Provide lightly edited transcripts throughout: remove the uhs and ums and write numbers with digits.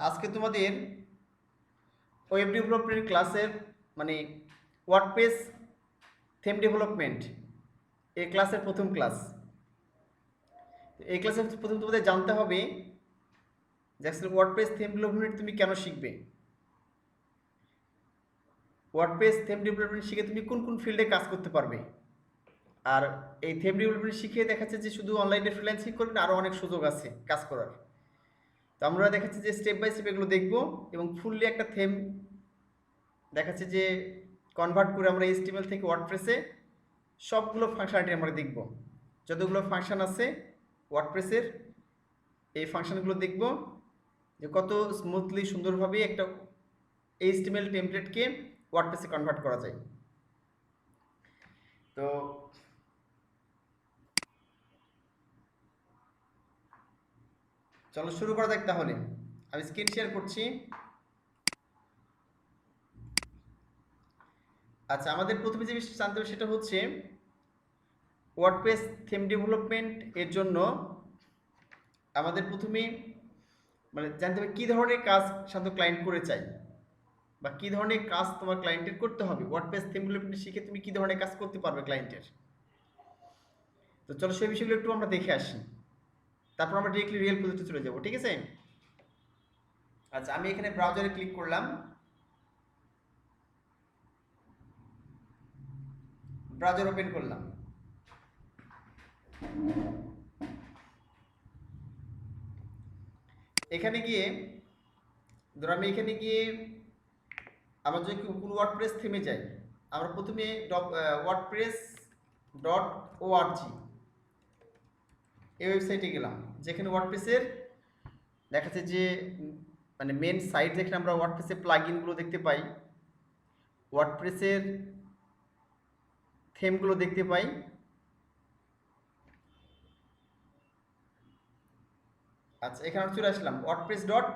আজকে তোমাদের web development ক্লাসের মানে ওয়ার্ডপ্রেস থিম ডেভেলপমেন্ট এই ক্লাসের প্রথম ক্লাস। এই ক্লাসে প্রথম তোমাদের জানতে হবে যে আসলে ওয়ার্ডপ্রেস থিম ডেভেলপমেন্ট তুমি কেন শিখবে। ওয়ার্ডপ্রেস থিম ডেভেলপমেন্ট শিখে তুমি কোন কোন ফিল্ডে কাজ করতে পারবে। আর এই থিম ডেভেলপমেন্ট শিখে দেখাচ্ছে যে শুধু অনলাইনে ফ্রিল্যান্সিং করবে না, আরও অনেক সুযোগ আছে কাজ করার। তো আমরা দেখাচ্ছি যে স্টেপ বাই স্টেপ এগুলো দেখবো এবং ফুললি একটা থিম দেখাচ্ছে যে কনভার্ট করে আমরা এইচটিএমএল থেকে ওয়ার্ডপ্রেসে সবগুলো ফাংশনালিটি আমরা দেখব। যতগুলো ফাংশন আছে ওয়ার্ডপ্রেসের এই ফাংশনগুলো দেখব যে কত স্মুথলি সুন্দরভাবে একটা এইচটিএমএল টেমপ্লেটকে ওয়ার্ডপ্রেসে কনভার্ট করা যায়। তো চলো শুরু করা যাক তাহলে। আমি স্ক্রিন শেয়ার করছি। আচ্ছা, আমাদের প্রথমে যে বিষয়টা জানতে হবে সেটা হচ্ছে ওয়ার্ডপ্রেস থিম ডেভেলপমেন্ট এর জন্য আমাদের প্রথমে জানতে হবে কী ধরনের কাজ সাধারণত ক্লায়েন্ট করে চাই বা কী ধরনের কাজ তোমার ক্লায়েন্টের করতে হবে। ওয়ার্ডপ্রেস থিম ডেভেলপমেন্ট শিখে তুমি কী ধরনের কাজ করতে পারবে ক্লায়েন্টের। তো চলো সেই বিষয়গুলো একটু আমরা দেখে আসি, তারপর আমরা ডিরেক্টলি রিয়েল প্রজেক্টে চলে যাব, ঠিক আছে? আচ্ছা, আমি এখানে ব্রাউজারে ক্লিক করলাম, ব্রাউজার ওপেন করলাম। এখানে গিয়ে ধরো আমি এখানে গিয়ে আমরা যদি কোন ওয়ার্ডপ্রেস থেমে যাই, আমরা প্রথমে ওয়ার্ডপ্রেস ডট ওআরজি এই ওয়েবসাইটে গেলাম, যেখানে ওয়ার্ডপ্রেসের দেখাচ্ছে যে মেন সাইট, যেখানে আমরা ওয়ার্ডপ্রেসের প্লাগইনগুলো দেখতে পাই, ওয়ার্ডপ্রেসের থেমগুলো দেখতে পাই। আচ্ছা, এখানে চলে আসলাম ওয়ার্ডপ্রেস ডট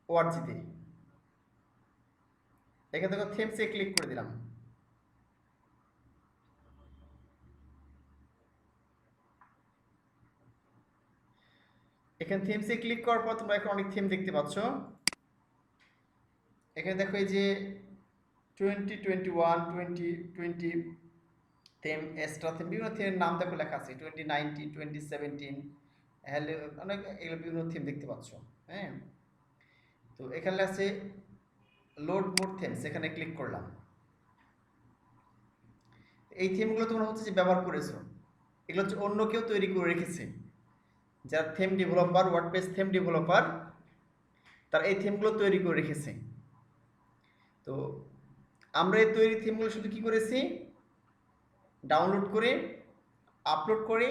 ওআরজিতে। এখান থেকে থেমসে ক্লিক করে দিলাম। এখানে থেমসে ক্লিক করার পর তোমরা এখন অনেক থেম দেখতে পাচ্ছ। এখানে দেখো এই যে 2021 2020 থেম, এক্সট্রা থেম, বিভিন্ন থেমের নাম দেখো লেখা আছে, 2019 2017 হ্যালো, অনেক এগুলো বিভিন্ন থিম দেখতে পাচ্ছ। হ্যাঁ, তো এখানে আছে লোড মোর থেমস, এখানে ক্লিক করলাম। এই থিমগুলো তোমরা হচ্ছে যে ব্যবহার করেছো, এগুলো হচ্ছে অন্য কেউ তৈরি করে রেখেছে। যারা theme developer, WordPress theme developer, তারা এই থিমগুলো তৈরি করে রেখেছে। তো আমরা এই তৈরি থিমগুলো শুধু কি করেছি, ডাউনলোড করে আপলোড করে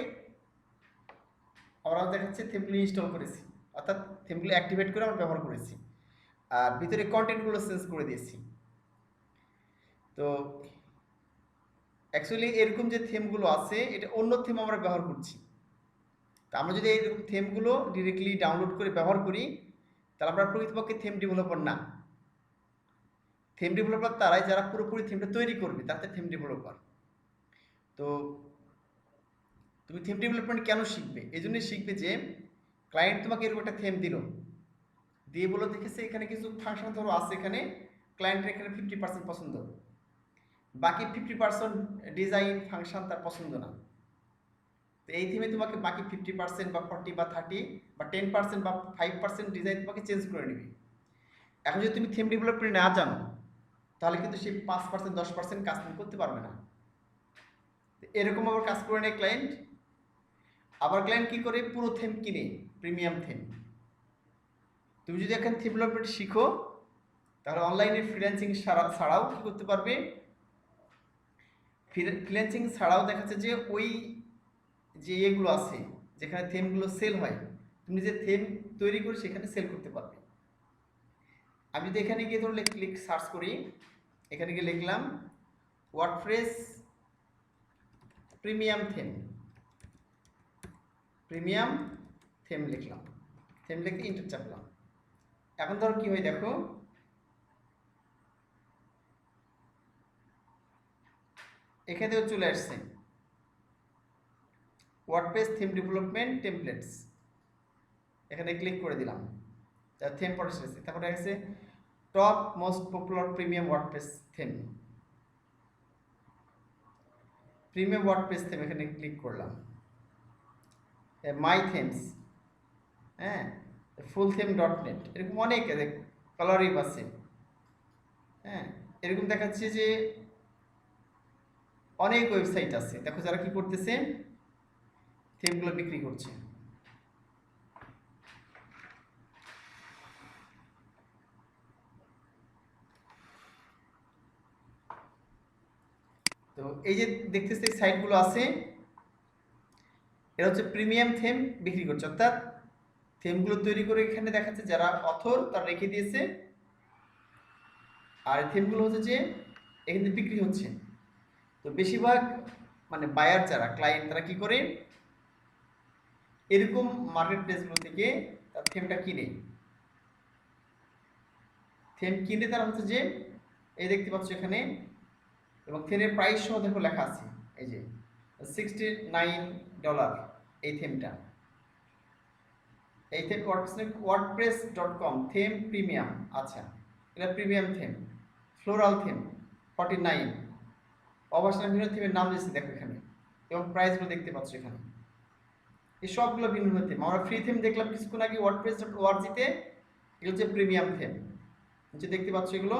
আমরা দেখাচ্ছি থিমগুলো ইনস্টল করেছি, অর্থাৎ থিমগুলো অ্যাক্টিভেট করে আমরা ব্যবহার করেছি, আর ভিতরে কন্টেন্টগুলো চেঞ্জ করে দিয়েছি। তো অ্যাকচুয়ালি এরকম যে থিমগুলো আছে এটা অন্য থিম আমরা ব্যবহার করছি। তো আমরা যদি এইরকম থিমগুলো ডিরেক্টলি ডাউনলোড করে ব্যবহার করি, তাহলে আমরা প্রকৃতপক্ষে থিম ডেভেলপার না। থিম ডেভেলপার তারাই যারা পুরোপুরি থিমটা তৈরি করবে, তাতে থিম ডেভেলপার। তো তুমি থিম ডেভেলপমেন্ট কেন শিখবে? এই জন্যই শিখবে যে ক্লায়েন্ট তোমাকে এরকম একটা থিম দিল, দিয়ে বলে দেখেছে এখানে কিছু ফাংশন ধরো আছে, এখানে ক্লায়েন্টের এখানে 50% পছন্দ, বাকি 50% ডিজাইন ফাংশন তার পছন্দ না। তো এই থিমে তোমাকে বাকি 50% বা 40 বা 30 বা 10% বা 5% ডিজাইন তোমাকে চেঞ্জ করে নেবে। এখন যদি তুমি থিম ডেভেলপমেন্ট না জানো, তাহলে কিন্তু সেই 5% 10% কাজ তুমি করতে পারবে না। এরকম আবার কাজ করে নেয় ক্লায়েন্ট। আবার ক্লায়েন্ট কি করে, পুরো থিম কিনে, প্রিমিয়াম থিম। তুমি যদি এখন থিম ডেভেলপমেন্ট শিখো, তাহলে অনলাইনে ফ্রিল্যান্সিং ছাড়াও কি করতে পারবে, ফ্রিল্যান্সিং ছাড়াও দেখাচ্ছে যে ওই যে এগুলো আছে যেখানে থিমগুলো সেল হয়, তুমি যে থিম তৈরি করে সেখানে সেল করতে পারবে। আমি যদি এখানে গিয়ে ধরো ক্লিক সার্চ করি, এখানে গিয়ে লিখলাম WordPress premium theme, premium theme লিখলাম, থিম লিখে ইন্টার চাপলাম। এখন ধরো কি হয় দেখো, এখানে চলে আসছে ওয়ার্ডপ্রেস থিম ডেভেলপমেন্ট টেমপ্লেটস, এখানে ক্লিক করে দিলাম। থিম পড়েছে, তারপরে আছে top most popular premium WordPress theme. Premium WordPress theme এখানে ক্লিক করলাম, মাই থিমস, হ্যাঁ, ফুল থিম ডট নেট, এরকম অনেক কালারিভ আছে। হ্যাঁ, এরকম দেখাচ্ছে যে অনেক ওয়েবসাইট আছে, দেখো যারা কি করতেছে থিমগুলো বিক্রি করছে। তো এই যে দেখতেছে সাইটগুলো আছে, এরা হচ্ছে প্রিমিয়াম থিম বিক্রি করছে, অর্থাৎ থিমগুলো তৈরি করে এখানে দেখাচ্ছে যারা অথর তারা রেখে দিয়েছে, আর থিমগুলো হচ্ছে যে এখানে বিক্রি হচ্ছে। তো বেশিরভাগ মানে বায়ার যারা ক্লায়েন্ট তারা কি করে এরকম মার্কেট প্লেসগুলো থেকে তার থিমটা কিনে, থিম কিনে তারা হচ্ছে যে এই দেখতে পাচ্ছ এখানে, এবং থিমের প্রাইস সহ দেখো লেখা আছে এই যে $69 এই থিমটা। এই থিম wordpress.com থিম প্রিমিয়াম, আচ্ছা এটা প্রিমিয়াম থিম, ফ্লোরাল থিম 49, অবশ্যই ভিন্ন থিমের নাম দিয়েছে দেখো এখানে, এবং প্রাইসগুলো দেখতে পাচ্ছ এখানে। এই সবগুলো ভিন্ন ভিন্ন থিম। আমরা ফ্রি থিম দেখলাম কিছুক্ষণ আগে wordpress.org-তে, এগুলো হচ্ছে প্রিমিয়াম থিম, হচ্ছে দেখতে পাচ্ছ এগুলো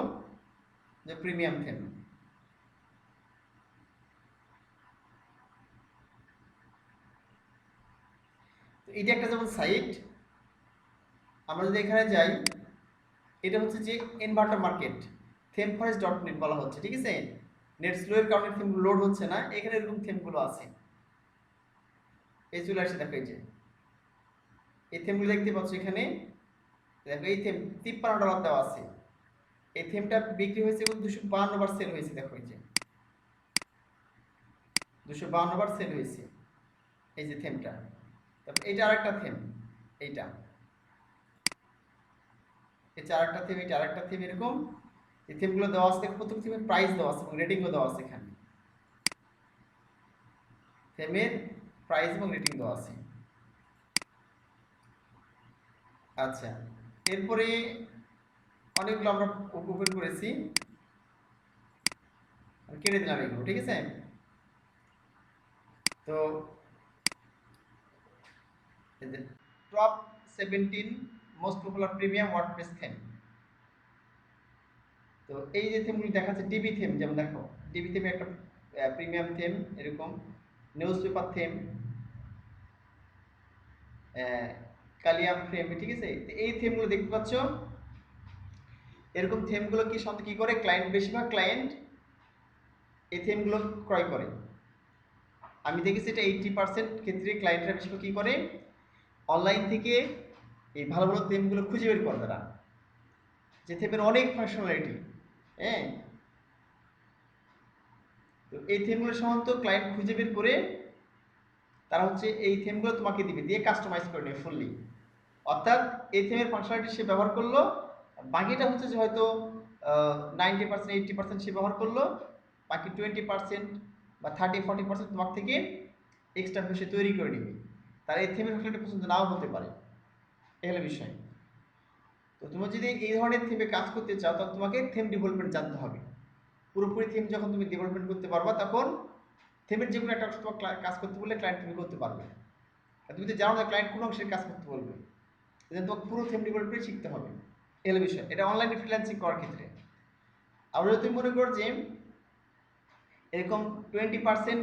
যে প্রিমিয়াম থিম। এটা একটা যেমন সাইট, আমরা যদি এখানে যাই, এটা হচ্ছে যে ইনভার্টার মার্কেট themeforest.net বলা হচ্ছে, ঠিক আছে। নেট স্লোয়ের কারণে থিমগুলো লোড হচ্ছে না, এখানে এরকম থিমগুলো আছে, এই চলে আসছে দেখো এই যে এই থিমগুলো দেখতে পাচ্ছ এখানে, দেখো এই থিম $53 দেওয়া আছে, এই থিমটা বিক্রি হয়েছে এবং 252 বার সেল হয়েছে, দেখো এই যে 252 বার সেল হয়েছে এই যে থিমটা। তারপর এইটা আরেকটা থিম, এইটা এটা আরেকটা থিম, এটা আরেকটা থিম, এরকম এই থিমগুলো দেওয়া আছে, প্রত্যেক থিমের প্রাইস দেওয়া আছে এবং রেটিংও দেওয়া আছে এখানে, থিমের প্রাইস এবং রেটিং দেওয়া আছে। আচ্ছা, এরপরে অনেকগুলো আমরা ওপেন করেছি, কেটে দিলাম এগুলো, ঠিক আছে। তো top 17 most popular premium WordPress theme. তো এই যে থিমগুলো দেখাচ্ছে ডিবি থিম, যেমন দেখো ডিবি থিম একটা প্রিমিয়াম থিম, এরকম নিউজ পেপার থিম, কালিয়াম ফ্রেম, ঠিক আছে। তো এই থিমগুলো দেখতে পাচ্ছ, এরকম থিমগুলো কি সাথে কি করে ক্লায়েন্ট, বেশিরভাগ ক্লায়েন্ট এই থিমগুলো ক্রয় করে। আমি দেখেছি এটা 80% ক্ষেত্রে ক্লায়েন্টরা বেশিরভাগ কি করে অনলাইন থেকে এই ভালো ভালো থিমগুলো খুঁজে বের করে, তারা যে থিমের অনেক ফাংশনালিটি, হ্যাঁ, তো এই থিমগুলো সাধারণত ক্লায়েন্ট খুঁজে বের করে তারা হচ্ছে এই থিমগুলো তোমাকে দিবে, দিয়ে কাস্টমাইজ করে নেবে ফুললি, অর্থাৎ এই থিমের ফাংশনালিটি সে ব্যবহার করলো, বাকিটা হচ্ছে যে হয়তো 90% 80% সে ব্যবহার করলো, বাকি 20% বা 30-40% তোমার থেকে এক্সট্রা সে তৈরি করে নেবে, তার এই থিমের ফাংশনালিটি পছন্দ নাও হতে পারে, এই হলো বিষয়। তো তুমি যদি এই ধরনের থিমে কাজ করতে চাও, তখন তোমাকে থিম ডেভেলপমেন্ট জানতে হবে। পুরোপুরি থিম যখন তুমি ডেভেলপমেন্ট করতে পারবা, তখন থিমের যে কোনো একটা অংশ তোমার কাজ করতে বললে ক্লায়েন্ট তুমি করতে পারবে। আর তুমি যদি জানো না ক্লায়েন্ট কোন অংশের কাজ করতে বলবে, তাহলে তোমাকে পুরো থিম ডেভেলপমেন্ট শিখতে হবে, এই হলো বিষয়। এটা অনলাইনে ফ্রিল্যান্সিং করার ক্ষেত্রে। আবার যদি তুমি মনে করো যে এরকম 20%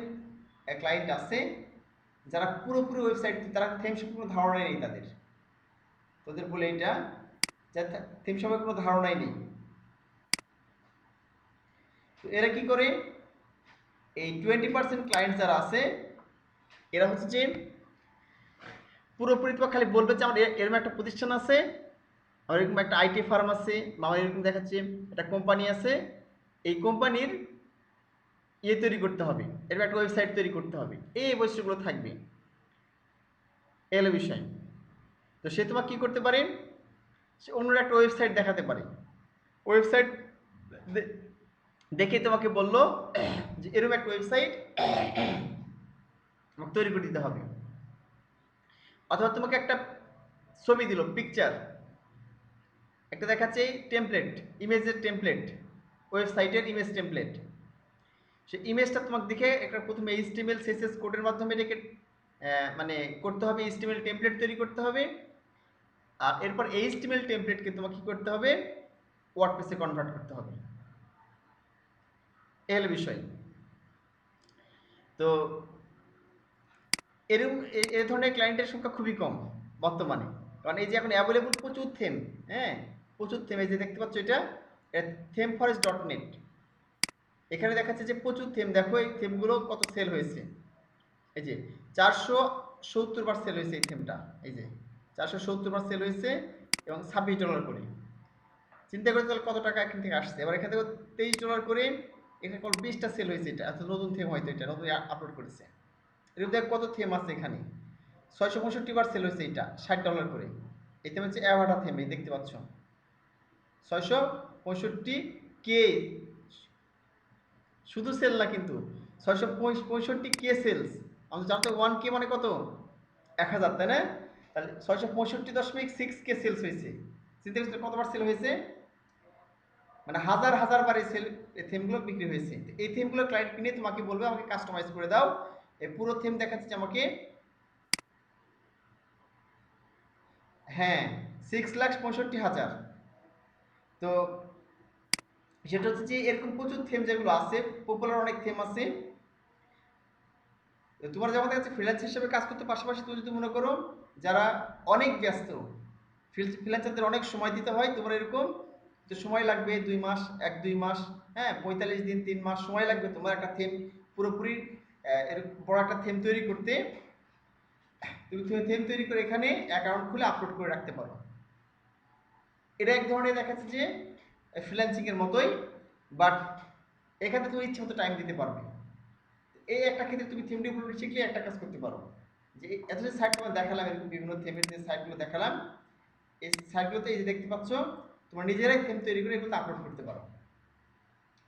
ক্লায়েন্ট আছে যারা পুরোপুরি ওয়েবসাইট, তারা থিম সম্পর্কে কোনো ধারণাই নেই তাদের, তোদের বলে এটা যে থিম সম্পর্কে কোনো ধারণাই নেই। তো এরা কি করে, এই 20% ক্লায়েন্ট যারা আছে এরা হচ্ছে যে পুরোপুরি তোমাকে খালি বলবে যে আমার এরকম একটা প্রতিষ্ঠান আছে, আমার এরকম একটা আইটি ফার্ম আছে, বা আমার এরকম দেখাচ্ছে একটা কোম্পানি আছে, এই কোম্পানির ইয়ে তৈরি করতে হবে, এরকম একটা ওয়েবসাইট তৈরি করতে হবে, এই বৈশিষ্ট্যগুলো থাকবে, এলো বিষয়। তো সে তোমাকে কী করতে পারে, সে অন্য একটা ওয়েবসাইট দেখাতে পারে, ওয়েবসাইট দেখে তোমাকে বললো যে এরকম একটা ওয়েবসাইট তোমাকে তৈরি করে দিতে হবে, অথবা তোমাকে একটা ছবি দিল, পিকচার, একটা দেখাচ্ছে টেমপ্লেট, ইমেজের টেমপ্লেট, ওয়েবসাইটের ইমেজ টেমপ্লেট। সেই ইমেজটা তোমাকে দেখে একটা প্রথমে এইচটিএমএল সিএসএস কোডের মাধ্যমে এটাকে মানে করতে হবে, এইচটিএমএল টেমপ্লেট তৈরি করতে হবে। আর এরপর এইচটিএমএল টেমপ্লেটকে তোমাকে কি করতে হবে, ওয়ার্ডপ্রেসে কনভার্ট করতে হবে। এই হলো বিষয়। তো এরকম এই ধরনের ক্লায়েন্টের সংখ্যা খুবই কম বর্তমানে, কারণ এই যে এখন অ্যাভেলেবল প্রচুর থিম, হ্যাঁ প্রচুর থিম। এই যে দেখতে পাচ্ছ এটা ThemeForest.net, এখানে দেখাচ্ছে যে প্রচুর থিম। দেখো এই থিমগুলো কত সেল হয়েছে, এই যে 470 বার সেল হয়েছে এই থিমটা, এই যে 470 বার সেল হয়েছে এবং $26 করে। চিন্তা করে তাহলে কত টাকা এখান থেকে আসছে। এবার এখান থেকে $23 করে, এখানে কল 20টা সেল হয়েছে। এটা এত নতুন থিম, হয়তো এটা নতুন আপলোড করেছে। এরকম দেখ কত থিম আছে এখানে, 665 বার সেল হয়েছে এটা $60 করে। এই থিম হচ্ছে অ্যাভাটা থিম, এই দেখতে পাচ্ছ 665K, শুধু সেল না কিন্তু 665K সেলস। আমাদের জানতে 1K মানে কত, 1000, তাই না? তাহলে 665.6K সেলস হয়েছে। চিন্তা করতে কতবার সেল হয়েছে, মানে হাজার হাজার বার এই সেল এই থিমগুলো বিক্রি হয়েছে। এই থিমগুলো ক্লায়েন্ট কিনে তোমাকে বলবে আমাকে কাস্টমাইজ করে দাও। এই পুরো থিম দেখাচ্ছে আমাকে, হ্যাঁ 6,65,000। তো সেটা হচ্ছে যে এরকম প্রচুর থিম যেগুলো আছে, পপুলার অনেক থিম আছে। তোমার যেমন দেখা যাচ্ছে ফ্রিল্যান্স হিসেবে কাজ করতে, পাশাপাশি তুমি যদি মনে করো যারা অনেক ব্যস্ত, ফ্রিল্যান্সারদের অনেক সময় দিতে হয়, তোমার এরকম যে সময় লাগবে 2 মাস, 1-2 মাস, হ্যাঁ 45 দিন, 3 মাস সময় লাগবে তোমার একটা থিম পুরোপুরি এরকম বড় একটা থিম তৈরি করতে। তুমি থিম তৈরি করে এখানে অ্যাকাউন্ট খুলে আপলোড করে রাখতে পারো। এটা এক ধরনের দেখাচ্ছে যে ফ্রিল্যান্সিং এর মতোই, বাট এখানে তুমি ইচ্ছে মতো টাইম দিতে পারবে। এই একটা ক্ষেত্রে তুমি থিম ডেভেলপমেন্ট শিখলে একটা কাজ করতে পারো, যে এত যে সাইট তোমার দেখালাম, এরকম বিভিন্ন থিমের যে সাইটগুলো দেখালাম, এই সাইটগুলোতে এই যে দেখতে পাচ্ছ তোমরা নিজেরাই থিম তৈরি করে এগুলো আপলোড করতে পারো।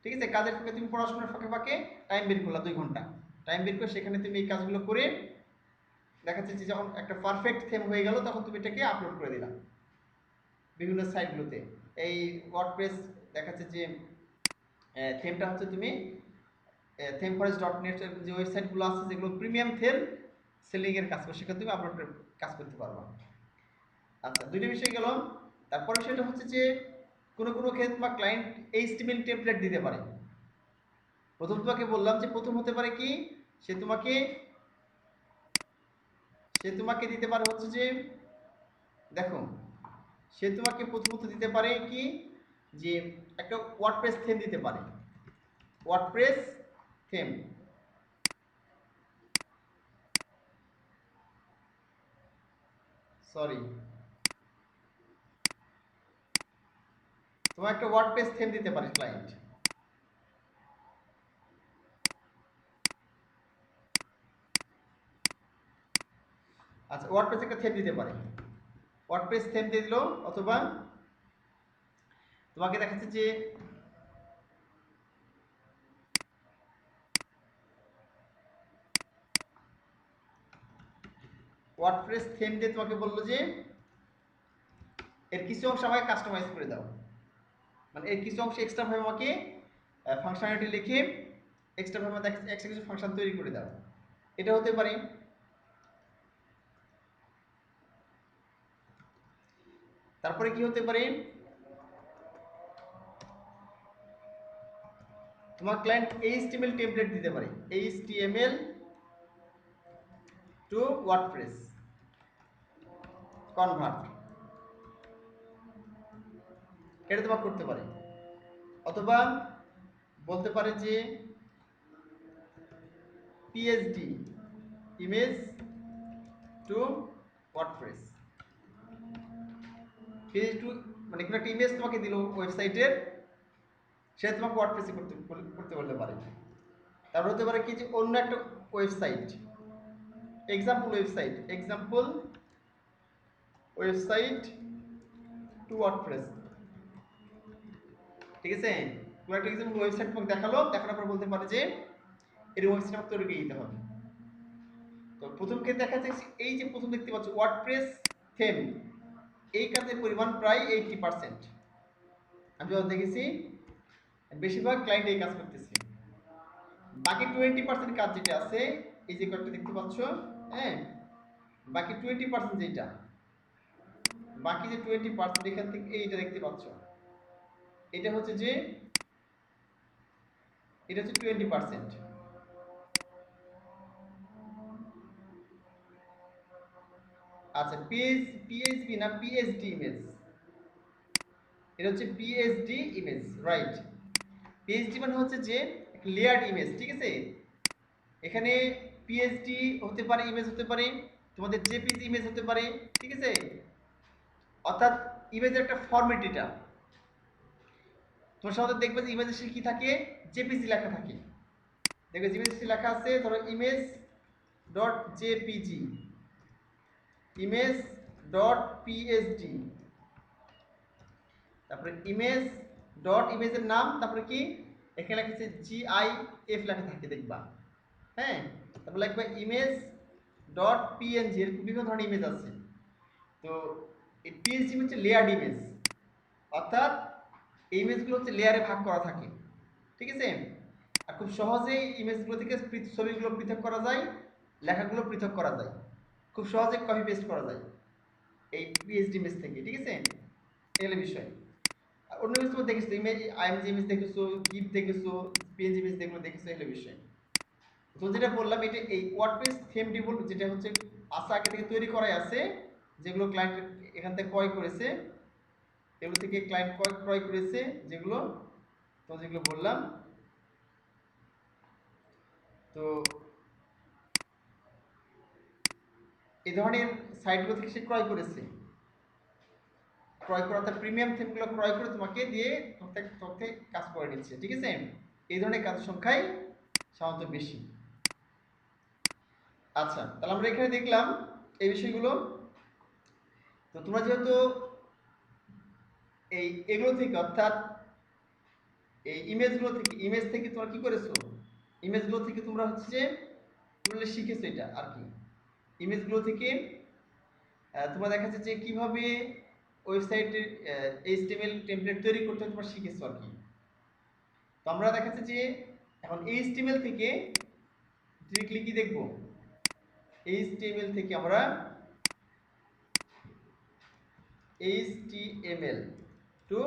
ঠিক আছে, কাজের ফাঁকে তুমি পড়াশোনার ফাঁকে ফাঁকে টাইম বের করলা 2 ঘন্টা, টাইম বের করে সেখানে তুমি এই কাজগুলো করে দেখাচ্ছে যে যখন একটা পারফেক্ট থিম হয়ে গেল, তখন তুমি এটাকে আপলোড করে দিলাম বিভিন্ন সাইটগুলোতে। এই ওয়ার্ডপ্রেস দেখাচ্ছে যে থিমটা হচ্ছে তুমি ThemeForest.net এর যে ওয়েবসাইটগুলো আছে যেগুলো প্রিমিয়াম থিম সেলিং এর কাজ করে, সেখানে তুমি আপলোড কাজ করতে পারবা। আচ্ছা, দুইটা বিষয় গেল। তারপরে সেটা হচ্ছে যে কোনো কোনো ক্ষেত্রে তোমার ক্লায়েন্ট HTML টেমপ্লেট দিতে পারে। প্রথম তোমাকে বললাম যে প্রথম হতে পারে কি, সে তোমাকে দিতে পারে হচ্ছে যে, দেখো সে তোমাকে প্রথমত দিতে পারে কি, যে একটা ওয়ার্ডপ্রেস থিম দিতে পারে। ওয়ার্ডপ্রেস থিম, সরি, তোমার একটা ওয়ার্ডপ্রেস থিম দিতে পারে ক্লায়েন্ট। আচ্ছা, ওয়ার্ডপ্রেস একটা থিম দিতে পারে, ওয়ার্ডপ্রেস থিম দিয়ে দিল। অথবা তোমাকে দেখাচ্ছে যে ওয়ার্ডপ্রেস থিম দিয়ে তোমাকে বললো যে এর কিছু অংশ আমাকে কাস্টমাইজ করে দাও, মানে এর কিছু অংশ এক্সট্রা ভাবে আমাকে ফাংশনালিটি লিখে এক্সট্রা ভাবে এক্সট্রা কিছু ফাংশন তৈরি করে দাও। এটা হতে পারে। তারপরে কি হতে পারে, তোমার ক্লায়েন্ট HTML টেমপ্লেট দিতে পারে, HTML টু ওয়ার্ডপ্রেস কনভার্ট, এটা তোমার করতে পারে। অথবা বলতে পারে যে PSD image to WordPress, page to, মানে কোনো একটা ইমেজ তোমাকে দিল ওয়েবসাইটের, সে তোমাকে ওয়ার্ডপ্রেসে করতে বলতে পারে। তারপর হতে পারে কি, যে অন্য একটা website, example website two WordPress. ঠিক আছে, কোনো একটা এক্সাম্পল ওয়েবসাইট তোমাকে দেখালো, দেখানোর পর বলতে পারে যে এর ওয়েবসাইট আমাকে তৈরি করে দিতে হবে। তো প্রথম ক্ষেত্রে দেখা যাচ্ছে এই যে প্রথম দেখতে পাচ্ছ ওয়ার্ডপ্রেস থিম, এই কাজের পরিমাণ প্রায় 80%। আমি যখন দেখেছি বেশিরভাগ ক্লায়েন্ট এই কাজ করতেছে। বাকি 20% কাজ যেটা আছে, এই যে কয়েকটা দেখতে পাচ্ছ, হ্যাঁ, বাকি 20% যেটা, বাকি যে 20% এখান থেকে এইটা দেখতে পাচ্ছ, এটা হচ্ছে যে এটা হচ্ছে 20%। আচ্ছা, পিএইচপি না পিএইচডি ইমেজ, এটা হচ্ছে পিএইচডি ইমেজ, রাইট। পিএইচডি মানে হচ্ছে যে লেয়ার্ড ইমেজ, ঠিক আছে। এখানে পিএইচডি হতে পারে, ইমেজ হতে পারে, তোমাদের জেপিজি ইমেজ হতে পারে, ঠিক আছে। অর্থাৎ ইমেজের একটা ফরম্যাট এটা। তোমার সাথে দেখবে যে ইমেজে কি থাকে, জেপিজি লেখা থাকে। দেখবে ইমেজে লেখা আছে, ধরো image dot JPG, image dot PhD, তারপরে ইমেজ ডট ইমেজের নাম, তারপরে কি এখানে লেখা আছে জিআইএফ লেখা থাকে দেখবা, হ্যাঁ। তারপরে লিখবা ইমেজ ডট পিএনজি, এরকম বিভিন্ন ধরনের ইমেজ আছে। তো এই পিএনজি হচ্ছে লেয়ার্ড ইমেজ, অর্থাৎ এই ইমেজগুলো হচ্ছে লেয়ারে ভাগ করা থাকে, ঠিক আছে। আর খুব সহজেই ইমেজগুলো থেকে ছবিগুলো পৃথক করা যায়, লেখাগুলো পৃথক করা যায়, খুব সহজে কপি পেস্ট করা যায় এই পিএইচডি ইমেজ থেকে, ঠিক আছে। এগুলো বিষয়। আর অন্য ইমেজ তো দেখেছো, ইমেজ আইএমজি ইমেজ দেখেছো, গিফ দেখেছো, পিএনজি ইমেজ দেখলো দেখেছো, এগুলো বিষয়। তো যেটা বললাম, এটা এই ওয়ার্ডপ্রেস থিম ডেভেলপ যেটা হচ্ছে আশা আগে থেকে তৈরি করাই আছে, যেগুলো ক্লায়েন্ট এখান থেকে ক্রয় করেছে, এগুলো থেকে ক্লায়েন্ট ক্রয় করেছে যেগুলো, তো যেগুলো বললাম, তো এই ধরনের সাইটগুলো থেকে সে ক্রয় করেছে, ক্রয় করে অর্থাৎ প্রিমিয়াম থিমগুলো ক্রয় করে তোমাকে দিয়ে তথ্যে কাজ করে নিচ্ছে, ঠিক আছে। এই ধরনের কাজের সংখ্যাই সাধারণত বেশি। আচ্ছা, তাহলে আমরা এখানে দেখলাম এই বিষয়গুলো। তো তোমরা যেহেতু এগুলো থেকে, অর্থাৎ এই ইমেজ থেকে তোমরা কি করেছো, ইমেজগুলো থেকে তোমরা হচ্ছে যে তোমরা শিখেছো এটা আর কি। ইমেজগুলো থেকে তোমরা দেখা যাচ্ছে যে কিভাবে ওয়েবসাইটের এইচটিএমএল টেমপ্লেট তৈরি করতে তোমরা শিখেছো আর কি। তো আমরা দেখা যাচ্ছে যে এখন এইচটিএমএল থেকে ডিরেক্টলি কি দেখবো, এইচটিএমএল থেকে আমরা এইচটিএমএল টু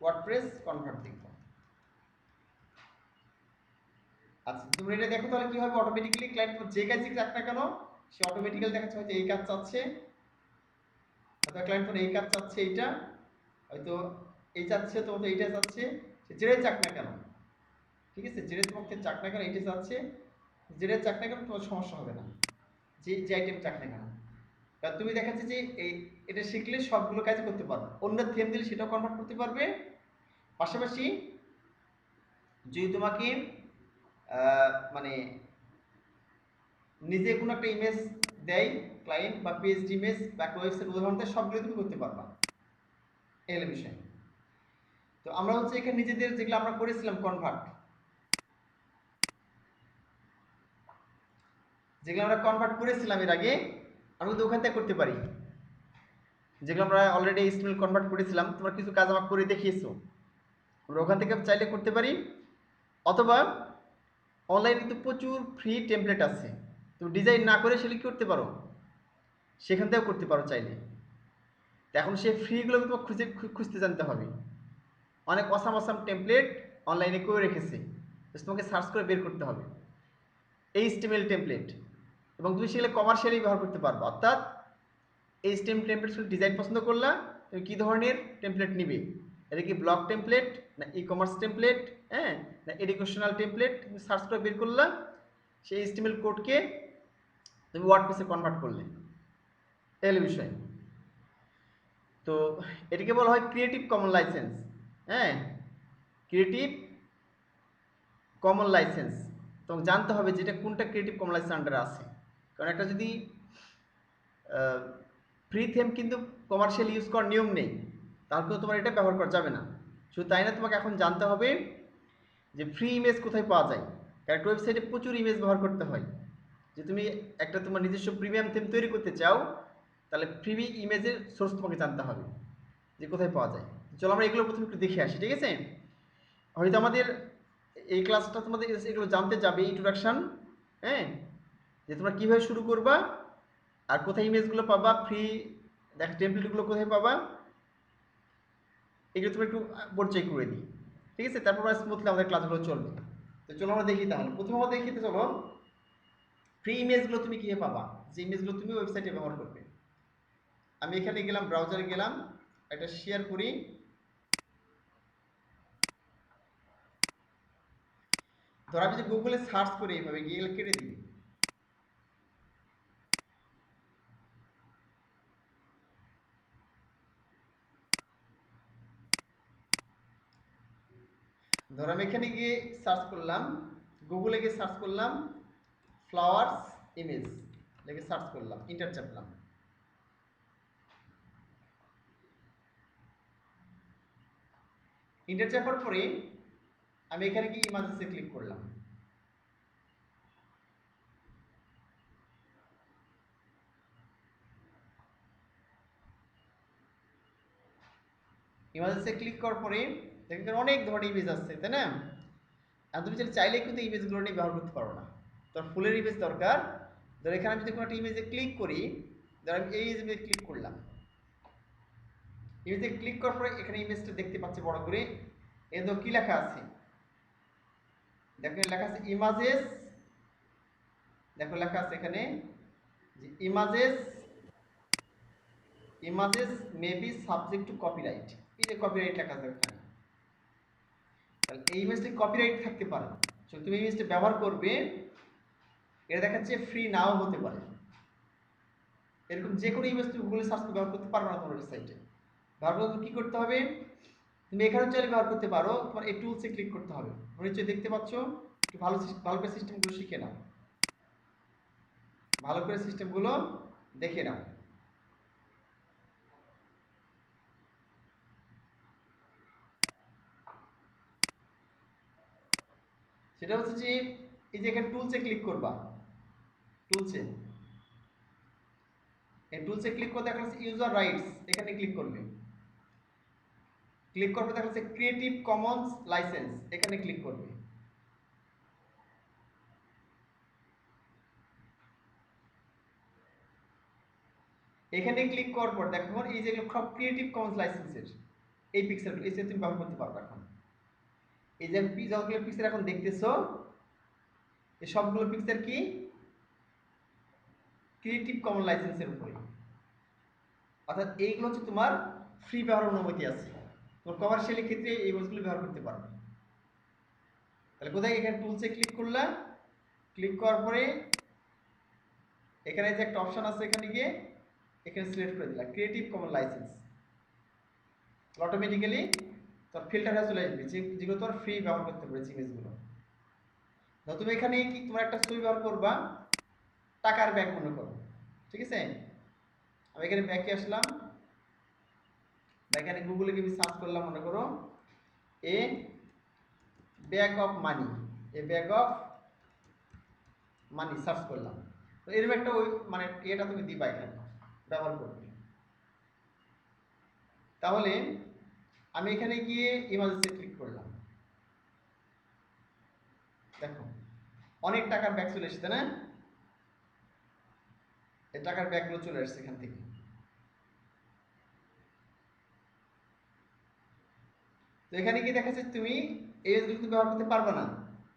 ওয়ার্ডপ্রেস কনভার্ট দেখব। আচ্ছা, তোমরা এটা দেখো তাহলে কি হবে, অটোমেটিক্যালি ক্লায়েন্ট যে কাজই চাক না কেন সে অটোমেটিক্যালি দেখাচ্ছে হয়তো এই কাজ চাচ্ছে, হয়তো ক্লায়েন্ট কোনো এই কাজ চাচ্ছে, এইটা হয়তো এই চাচ্ছে, তো হয়তো এইটা চাচ্ছে, সে যেটাই চাক না কেন, ঠিক আছে, যেটা তোমাকে চাক না কেন এইটা চাচ্ছে, যেটা চাক না কেন তোমার সমস্যা হবে না, যে যে আইটেম চাক না কেন। কারণ তুমি দেখাচ্ছে যে এই এটা শিখলে সবগুলো কাজ করতে পারবে, অন্য থিম দিলে সেটাও কনভার্ট করতে পারবে। পাশাপাশি যদি তোমাকে মানে নিজে কোনো একটা ইমেজ দেয় ক্লায়েন্ট, বা পিএইচডি ইমেজ বা একটা ওয়েবসাইট উদাহরণ দেয়, সবগুলো তুমি করতে পারবা, এই হলো বিষয়। তো আমরা হচ্ছে এখানে নিজেদের যেগুলো আমরা করেছিলাম কনভার্ট, যেগুলো আমরা কনভার্ট করেছিলাম এর আগে, আমি কিন্তু ওখান থেকে করতে পারি। যেগুলো আমরা অলরেডি স্টিল কনভার্ট করেছিলাম, তোমরা কিছু কাজ আমাকে করে দেখিয়েছো, আমরা ওখান থেকে চাইলে করতে পারি। অথবা অনলাইনে কিন্তু প্রচুর ফ্রি টেমপ্লেট আছে, তুমি ডিজাইন না করে সেটা কি করতে পারো, সেখান থেকেও করতে পারো চাইলে। এখন সেই ফ্রিগুলো তোমাকে খুঁজতে জানতে হবে, অনেক অসাম টেমপ্লেট অনলাইনে করে রেখেছে, তোমাকে সার্চ করে বের করতে হবে এইচটিএমএল টেমপ্লেট, এবং তুমি সেগুলো কমার্শিয়ালি ব্যবহার করতে পারবে। অর্থাৎ এইচটিএমএল টেমপ্লেট ডিজাইন পছন্দ করলা, তুমি কী ধরনের টেমপ্লেট নিবে, এটা কি ব্লগ টেমপ্লেট না ই কমার্স টেমপ্লেট, হ্যাঁ, না এডুকেশনাল টেমপ্লেট, তুমি সার্চ করে বের করলা, সেই এইচটিএমএল কোডকে তুমি ওয়ার্ডপ্রেসে কনভার্ট করলে, এই বিষয়। তো এটাকে বলা হয় ক্রিয়েটিভ কমন লাইসেন্স, হ্যাঁ, ক্রিয়েটিভ কমন লাইসেন্স। তোমাকে জানতে হবে যেটা কোনটা ক্রিয়েটিভ কমন লাইসেন্স আন্ডারে আছে, কারণ একটা যদি ফ্রি থিম কিন্তু কমার্শিয়াল ইউজ করার নিয়ম নেই, তাহলে কিন্তু তোমার এটা ব্যবহার করা যাবে না। শুধু তাই না, তোমাকে এখন জানতে হবে যে ফ্রি ইমেজ কোথায় পাওয়া যায়, কারণ একটা ওয়েবসাইটে প্রচুর ইমেজ ব্যবহার করতে হয়। যে তুমি একটা তোমার নিজস্ব প্রিমিয়াম থিম তৈরি করতে চাও, তাহলে ফ্রি ইমেজের সোর্স তোমাকে জানতে হবে যে কোথায় পাওয়া যায়। চলো আমরা এগুলো প্রথমে একটু দেখে আসি, ঠিক আছে? হয়তো আমাদের এই ক্লাসটা তোমাদের এগুলো জানতে যাবে, ইন্ট্রোডাকশন, হ্যাঁ, যে তোমরা কীভাবে শুরু করবা আর কোথায় ইমেজগুলো পাবা, ফ্রি দেখ টেমপ্লেটগুলো কোথায় পাবা, এগুলো তুমি একটু পরিচয় করে দিই, ঠিক আছে? তারপর আমরা স্মুথলি আমাদের ক্লাসগুলো চলবে। তো চলো আমরা দেখি, তাহলে প্রথমে আমরা দেখি, তো চলো ফ্রি ইমেজগুলো তুমি কীভাবে পাবা, যে ইমেজগুলো তুমি ওয়েবসাইটে ব্যবহার করবে। আমি এখানে গেলাম, ব্রাউজারে গেলাম, একটা শেয়ার করি। ধর আমি যে গুগলে সার্চ করি এইভাবে গিয়ে কেটে দিই, ধর আমি এখানে গিয়ে সার্চ করলাম, গুগলে গিয়ে সার্চ করলাম ফ্লাওয়ার্স ইমেজ, লিখে সার্চ করলাম, ইন্টার চাপলাম। ইন্টার চাপার পরে আমি এখানে গিয়ে ইমেজেসে ক্লিক করলাম। ইমেজেসে ক্লিক করার পরে দেখবেন অনেক ধরনের ইমেজ আসছে, তাই না? আর তুমি চাইলে কিন্তু ইমেজগুলো নিয়ে ব্যবহার করতে পারো না, তোর ফুলের ইমেজ দরকার। ধর এখানে আমি যদি কোনো একটা ইমেজে ক্লিক করি, ধর আমি এই ইমেজে ক্লিক করলাম, ইমেজে ক্লিক করার পরে এখানে ইমেজটা দেখতে পাচ্ছি বড় করে, এ তো কি লেখা আছে, দেখো লেখা আছে ইমেজেস, দেখো লেখা আছে এখানে যে images may be subject to copyright, এই যে কপিরাইট লেখা আছে এখানে, তাহলে এই ইমেজটা কপিরাইট থাকতে পারে। তুমি ইমেজটা ব্যবহার করবে, এটা দেখাচ্ছে ফ্রি নাও হতে পারে। এরকম যে কোনো ইমেজ তুমি গুগলে সার্চ করে ব্যবহার করতে পারবে না তোমার ওয়েবসাইটে। ব্যবহার করতে কি করতে হবে, তুমি এখানে চাইলে ব্যবহার করতে পারো, তোমার এই টুলসে ক্লিক করতে হবে। নিশ্চয়ই দেখতে পাচ্ছ, একটু ভালো ভালো করে সিস্টেমগুলো শিখে নাও, ভালো করে সিস্টেমগুলো দেখে নাও। সেটা হচ্ছে যে এই যে এখানে টুলসে ক্লিক করবা, টুলসে এই টুলসে ক্লিক করতে দেখা যাচ্ছে ইউজার রাইটস, এখানে ক্লিক করবে। ক্লিক করবে দেখা যাচ্ছে ক্রিয়েটিভ কমন্স লাইসেন্স, এখানে ক্লিক করবে। এখানে ক্লিক করার পর দেখো এই যে সব ক্রিয়েটিভ কমন্স লাইসেন্সের এই পিক্সেলগুলো এই যে তুমি ব্যবহার করতে পারবে। এখন এই যে যতগুলো পিক্সেল এখন দেখতেছো, এই সবগুলো পিক্সেল কি ক্রিয়েটিভ কমন লাইসেন্সের উপরে, অর্থাৎ এইগুলো হচ্ছে তোমার ফ্রি ব্যবহার অনুমতি আছে, তোমার কমার্শিয়ালের ক্ষেত্রে এই ইমেজগুলো ব্যবহার করতে পারবে। তাহলে কোথায়, এখানে টুলসে ক্লিক করলাম, ক্লিক করার পরে এখানে যে একটা অপশন আছে, এখানে গিয়ে এখানে সিলেক্ট করে দিলাম ক্রিয়েটিভ কমন লাইসেন্স, অটোমেটিক্যালি তোর ফিল্টার হয়ে চলে আসবে যেগুলো তোর ফ্রি ব্যবহার করতে পারবে ইমেজগুলো। তো তুমি এখানে কি তোমার একটা ছবি ব্যবহার করবা, টাকার ব্যাগ মনে করো, ঠিক আছে? আমি এখানে ব্যাগে আসলাম, এখানে গুগলে গিয়ে সার্চ করলাম, মনে করো a bag of money, a bag of money search করলাম। তো এরকম একটা ওই মানে এটা তুমি দিবা, এখানে ব্যবহার করবে। তাহলে আমি এখানে গিয়ে ইমেজে ক্লিক করলাম, দেখো অনেক টাকার ব্যাগ চলে এসেছে না, এই টাকার ব্যাগগুলো চলে আসছে এখান থেকে। তো এখানে গিয়ে দেখা যাচ্ছে তুমি এই ইমেজগুলো ব্যবহার করতে পারবে না,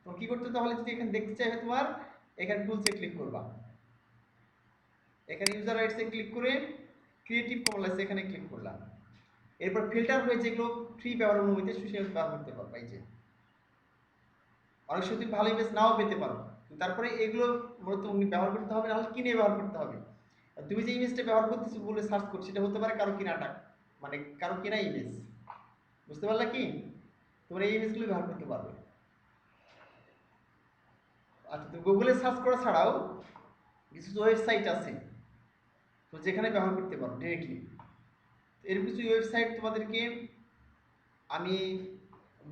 তো কি করতে, তাহলে যদি এখানে দেখতে চাইবে তোমার এখানে টুলসে ক্লিক করবা, এখানে ইউজার রাইটসে ক্লিক করে ক্রিয়েটিভ কমন লাইসেন্স এখানে ক্লিক করলাম। এরপর ফিল্টার হয়ে যেগুলো ফ্রি ব্যবহার অনুমতি সেগুলো ব্যবহার করতে পারবা। এই যে অনেক সময় তুমি ভালো ইমেজ নাও পেতে পারো, তারপরে এগুলো মূলত ব্যবহার করতে হবে, নাহলে কিনে ব্যবহার করতে হবে। তুমি যে ইমেজটা ব্যবহার করতেছো বলে সার্চ করছো, সেটা হতে পারে কারো কেনাটা, মানে কারো কেনা ইমেজ, বুঝতে পারলা কি? তোমরা এই ইমেজগুলো ব্যবহার করতে পারবে। আচ্ছা, তো গুগলে সার্চ করা ছাড়াও কিছু ওয়েবসাইট আছে, তো যেখানে ব্যবহার করতে পারো ডিরেক্টলি। এর কিছু ওয়েবসাইট তোমাদেরকে আমি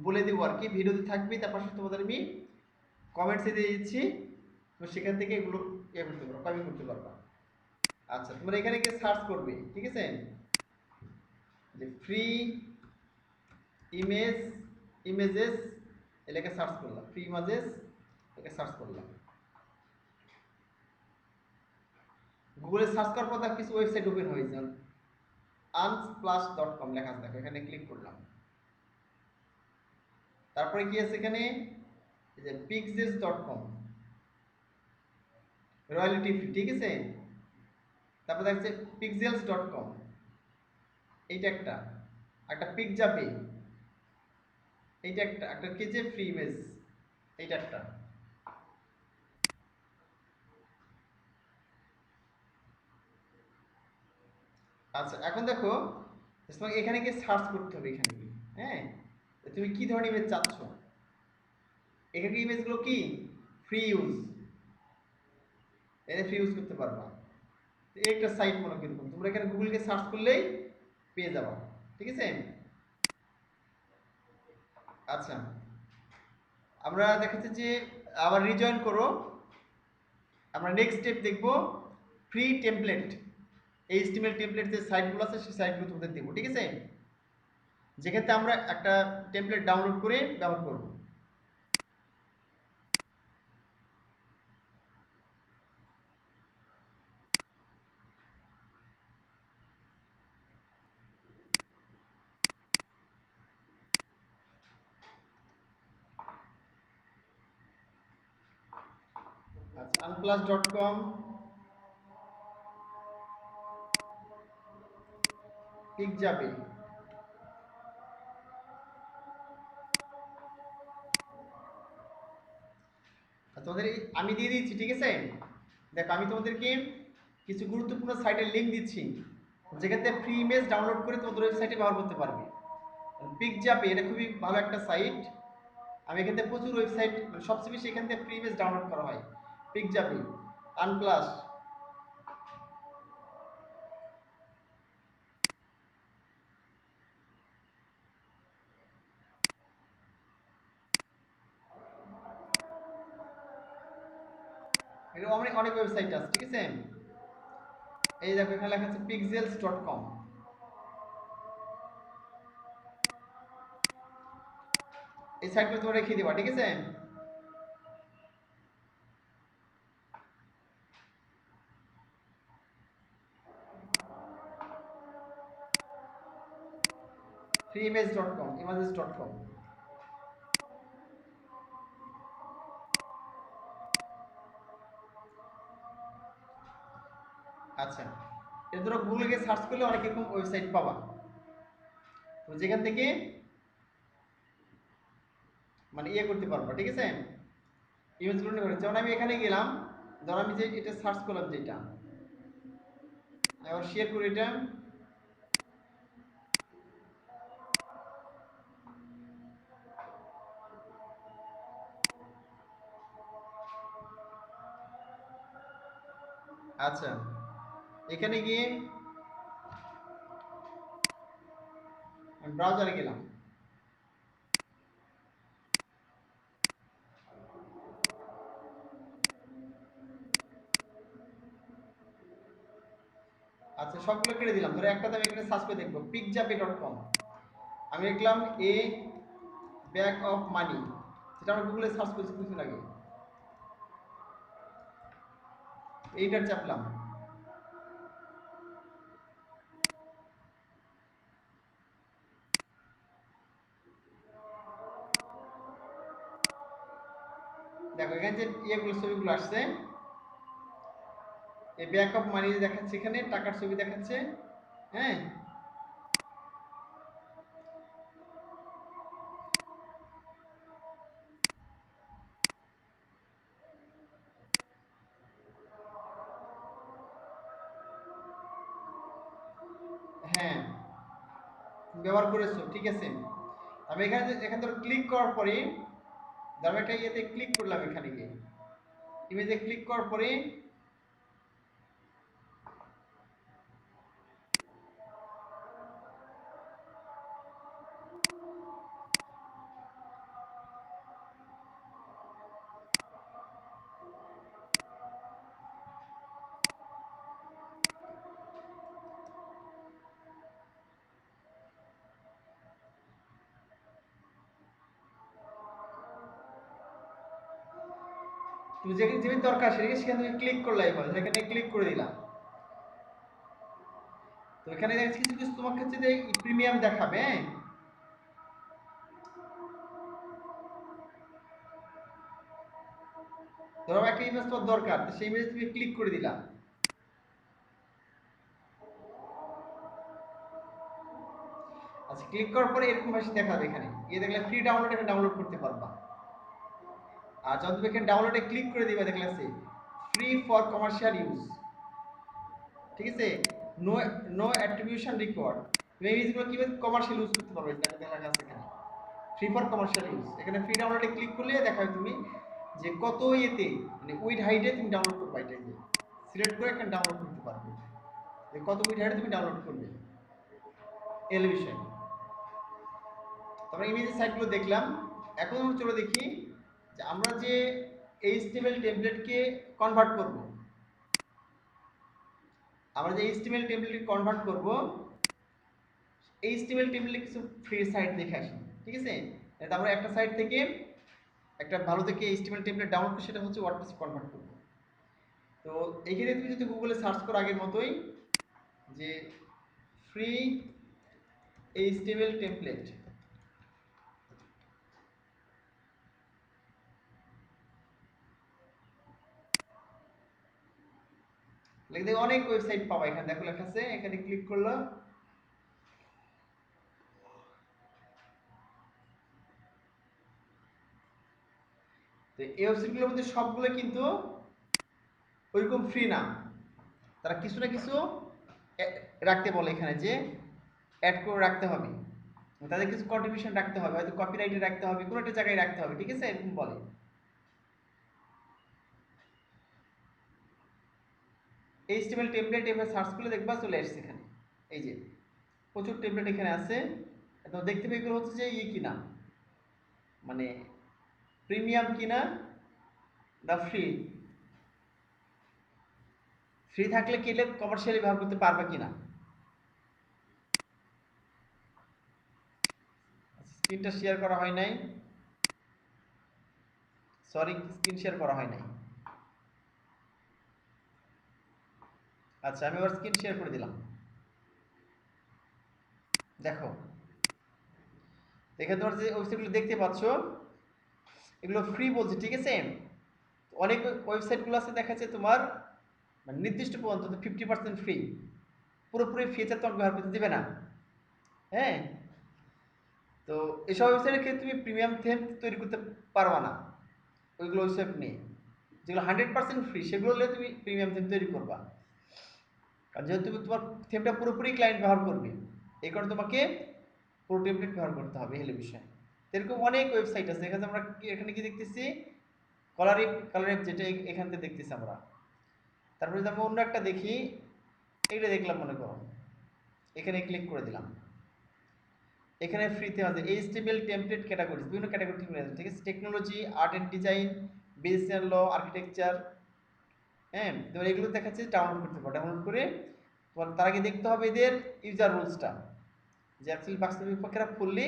বলে দেবো আর কি, ভিডিওতে থাকবে, তার পাশে তোমাদের আমি কমেন্টসে দিয়ে দিচ্ছি, তো সেখান থেকে এগুলো ইয়ে করতে পারো, কপি করতে পারবা। আচ্ছা, তোমরা এখানে গিয়ে সার্চ করবে, ঠিক আছে, যে ফ্রি ইমেজ ইমেজেস এলাকা সার্চ করলাম, ফ্রি ইমেজেস এলাকা সার্চ করলাম। গুগলে সার্চ করার পর কিছু ওয়েবসাইট ওপেন হয়েছে, unsplash.com লেখা আছে, দেখো এখানে ক্লিক করলাম। তারপরে কি আছে এখানে, এই যে pixels.com, রয়্যালিটি ফ্রি, ঠিক আছে। তারপর দেখছে pixels.com, এইটা একটা, একটা পিকজাপে, এইটা একটা, একটা কি যে ফ্রি ইমেজ, এইটা একটা। আচ্ছা, এখন দেখো তোমাকে এখানে গিয়ে সার্চ করতে হবে, এখানে গিয়ে, হ্যাঁ, তুমি কি ধরনের ইমেজ চাচ্ছ। এখানে ইমেজগুলো কি ফ্রি ইউজ, ফ্রি ইউজ করতে পারবা। এই একটা সাইট মনে কিরকম, তোমরা এখানে গুগলকে সার্চ করলেই পেয়ে যাবা, ঠিক আছে। আচ্ছা, আমরা দেখাচ্ছি যে আবার রিজয়েন করো। আমরা নেক্সট স্টেপ দেখব ফ্রি টেমপ্লেট, এই HTML টেমপ্লেট যে সাইটগুলো আছে সেই সাইটগুলো তোমাদের দেবো, ঠিক আছে, যেক্ষেত্রে আমরা একটা টেমপ্লেট ডাউনলোড করে ব্যবহার করব। আচ্ছা, unsplash.com, পিকজাবে, তোমাদের আমি দিয়ে দিচ্ছি, ঠিক আছে। দেখো আমি তোমাদেরকে কিছু গুরুত্বপূর্ণ সাইটের লিঙ্ক দিচ্ছি, যেখানে ফ্রি ইমেজ ডাউনলোড করে তোমাদের ওয়েবসাইটে ব্যবহার করতে পারবে। পিকজাপে এটা খুবই ভালো একটা সাইট, আমি এখান থেকে প্রচুর ওয়েবসাইট, সবচেয়ে বেশি এখান থেকে ফ্রি ইমেজ ডাউনলোড করা হয়। পিকজাপে, আনপ্লাস, এরকম অনেক অনেক ওয়েবসাইট আছে, ঠিক আছে। এই দেখো এখানে লেখা আছে pixels.com, এই সাইটগুলো তোমরা রেখে দিবা, ঠিক আছে। freeimage.com, images.com। আচ্ছা, এর ধরো গুগলে গিয়ে সার্চ করলে অনেক এরকম ওয়েবসাইট পাবা, তো যেখান থেকে মানে ইয়ে করতে পারবা, ঠিক আছে, ইমেজগুলো নিয়ে করে। যেমন আমি এখানে গেলাম, ধর আমি যে এটা সার্চ করলাম, যেটা আবার শেয়ার করি এটা। আচ্ছা, এখানে গিয়ে আমি ব্রাউজারে গেলাম। আচ্ছা, সবগুলো কেটে দিলাম, ধরো একটা আমি এখানে সার্চ করে দেখবো pickjape.com, আমি লিখলাম এ ব্যাগ অফ মানি, যেটা আমরা গুগলে সার্চ করছি কিছুদিন আগে, এইটার চাপলাম। দেখো এখানে যে ইয়েগুলো ছবিগুলো আসছে, এই ব্যাক অফ মানি দেখাচ্ছে, এখানে টাকার ছবি দেখাচ্ছে, হ্যাঁ। হ্যাঁ, ব্যবহার করেছো, ঠিক আছে। আমি এখানে ধরো ক্লিক করার পরে, ধরো একটা ইয়েতে ক্লিক করলাম, এখানে গিয়ে ইমেজে ক্লিক করার পরে তুমি যেখানে যেখানে দরকার সেখানে তুমি ক্লিক করলেই হয়, সেখানে ক্লিক করে দিলাম। তো এখানে কিছু কিছু তোমাকে হচ্ছে যে প্রিমিয়াম দেখাবে, হ্যাঁ। ধরো একটা ইমেজ তোমার দরকার, তো সেই ইমেজ তুমি ক্লিক করে দিলাম। আচ্ছা, ক্লিক করার পরে এরকম ভাবে দেখাবে, এখানে দেখলে ফ্রি ডাউনলোড, এখানে ডাউনলোড করতে পারবা। আর যখন তুমি এখানে ডাউনলোডে ক্লিক করে দিবা দেখলে আছে ফ্রি ফর কমার্শিয়াল ইউজ, ঠিক আছে। No no attribution required. তুমি এই ইমেজগুলো কিভাবে কমার্শিয়াল ইউজ করতে পারবে দেখা লেখা আছে এখানে ফ্রি ফর কমার্শিয়াল ইউজ। এখানে ফ্রি ডাউনলোডে ক্লিক করলে দেখাবে তুমি যে কত ইয়েতে মানে উইড হাইটে তুমি ডাউনলোড করবে, এটা যে সিলেক্ট করে এখানে ডাউনলোড করতে পারবে যে কত উইড হাইটে তুমি ডাউনলোড করবে এল বিষয়। তারপরে ইমেজের সাইটগুলো দেখলাম। এখন আমরা চলো দেখি যে আমরা যে এইচটিএমএল টেমপ্লেটকে কনভার্ট করব, আমরা যে এইচটিএমএল টেমপ্লেটকে কনভার্ট করব, এইচটিএমএল টেমপ্লেটে কিছু ফ্রি সাইট দেখে আসি, ঠিক আছে। এটা আমরা একটা সাইট থেকে একটা ভালো থেকে এইচটিএমএল টেমপ্লেট ডাউনলোড করে সেটা হচ্ছে ওয়ার্ডপ্রেসে কনভার্ট করব। তো এইখানে তুমি যদি গুগলে সার্চ করো আগের মতোই যে ফ্রি এইচটিএমএল টেমপ্লেট, লিখে অনেক ওয়েবসাইট পাবা, এখানে দেখো লেখা আছে, এখানে ক্লিক করলো। তো এই ওয়েবসাইটগুলোর মধ্যে সবগুলো কিন্তু ওইরকম ফ্রি না, তারা কিছু না কিছু রাখতে বলে এখানে যে অ্যাড করে রাখতে হবে, তাদের কিছু কন্ট্রিবিউশন রাখতে হবে, হয়তো কপিরাইটে রাখতে হবে, কোনো একটা জায়গায় রাখতে হবে, ঠিক আছে, এরকম বলে। এইচটিএমএল টেমপ্লেট এভাবে সার্চ করলে দেখবা চলে আসছে এখানে, এই যে প্রচুর টেমপ্লেট এখানে আছে। তো দেখতে পেয়ে এগুলো হচ্ছে যে কিনা মানে প্রিমিয়াম কিনা না ফ্রি, ফ্রি থাকলে কিনলে কমার্শিয়ালি ব্যবহার করতে পারবে কিনা। স্ক্রিনটা শেয়ার করা হয় নাই, সরি স্ক্রিন শেয়ার করা হয় নাই। আচ্ছা, আমি আবার স্ক্রিন শেয়ার করে দিলাম। দেখো এখানে তোমার যে ওয়েবসাইটগুলো দেখতে পাচ্ছ এগুলো ফ্রি বলছে, ঠিক আছে। অনেক ওয়েবসাইটগুলো আছে দেখা যাচ্ছে তোমার মানে নির্দিষ্ট পর্যন্ত 50% ফ্রি, পুরোপুরি ফিচার তোমাকে ব্যবহার করতে দেবে না, হ্যাঁ। তো এসব ওয়েবসাইটের ক্ষেত্রে তুমি প্রিমিয়াম থিম তৈরি করতে পারবা না, ওইগুলো ওয়েবসাইট নিয়ে যেগুলো 100% ফ্রি সেগুলো হলে তুমি প্রিমিয়াম থিম তৈরি করবা। কারণ যেহেতু তুমি তোমার থিমটা পুরোপুরি ক্লায়েন্ট ব্যবহার করবে, এই কারণে তোমাকে পুরো টেমপ্লেট ব্যবহার করতে হবে, হলো বিষয়। এরকম অনেক ওয়েবসাইট আছে, এখানে আমরা এখানে কি দেখতেছি কালারিপ যেটা এখান থেকে দেখতেছি আমরা। তারপরে যদি আমরা অন্য একটা দেখি, এইটা দেখলাম মনে করো, এখানে ক্লিক করে দিলাম। এখানে ফ্রিতে আছে এইচটিএমএল টেমপ্লেট ক্যাটাগরিজ, বিভিন্ন ক্যাটাগরি ঠিক আছে, ঠিক আছে। Technology, art and design, business law, architecture, হ্যাঁ। তো এগুলো দেখাচ্ছে ডাউনলোড করতে পারো, ডাউনলোড করে তোমার তার আগে দেখতে হবে এদের ইউজার রুলসটা যে অ্যাকচুয়ালি বাস্তবিক পক্ষেরা ফুললি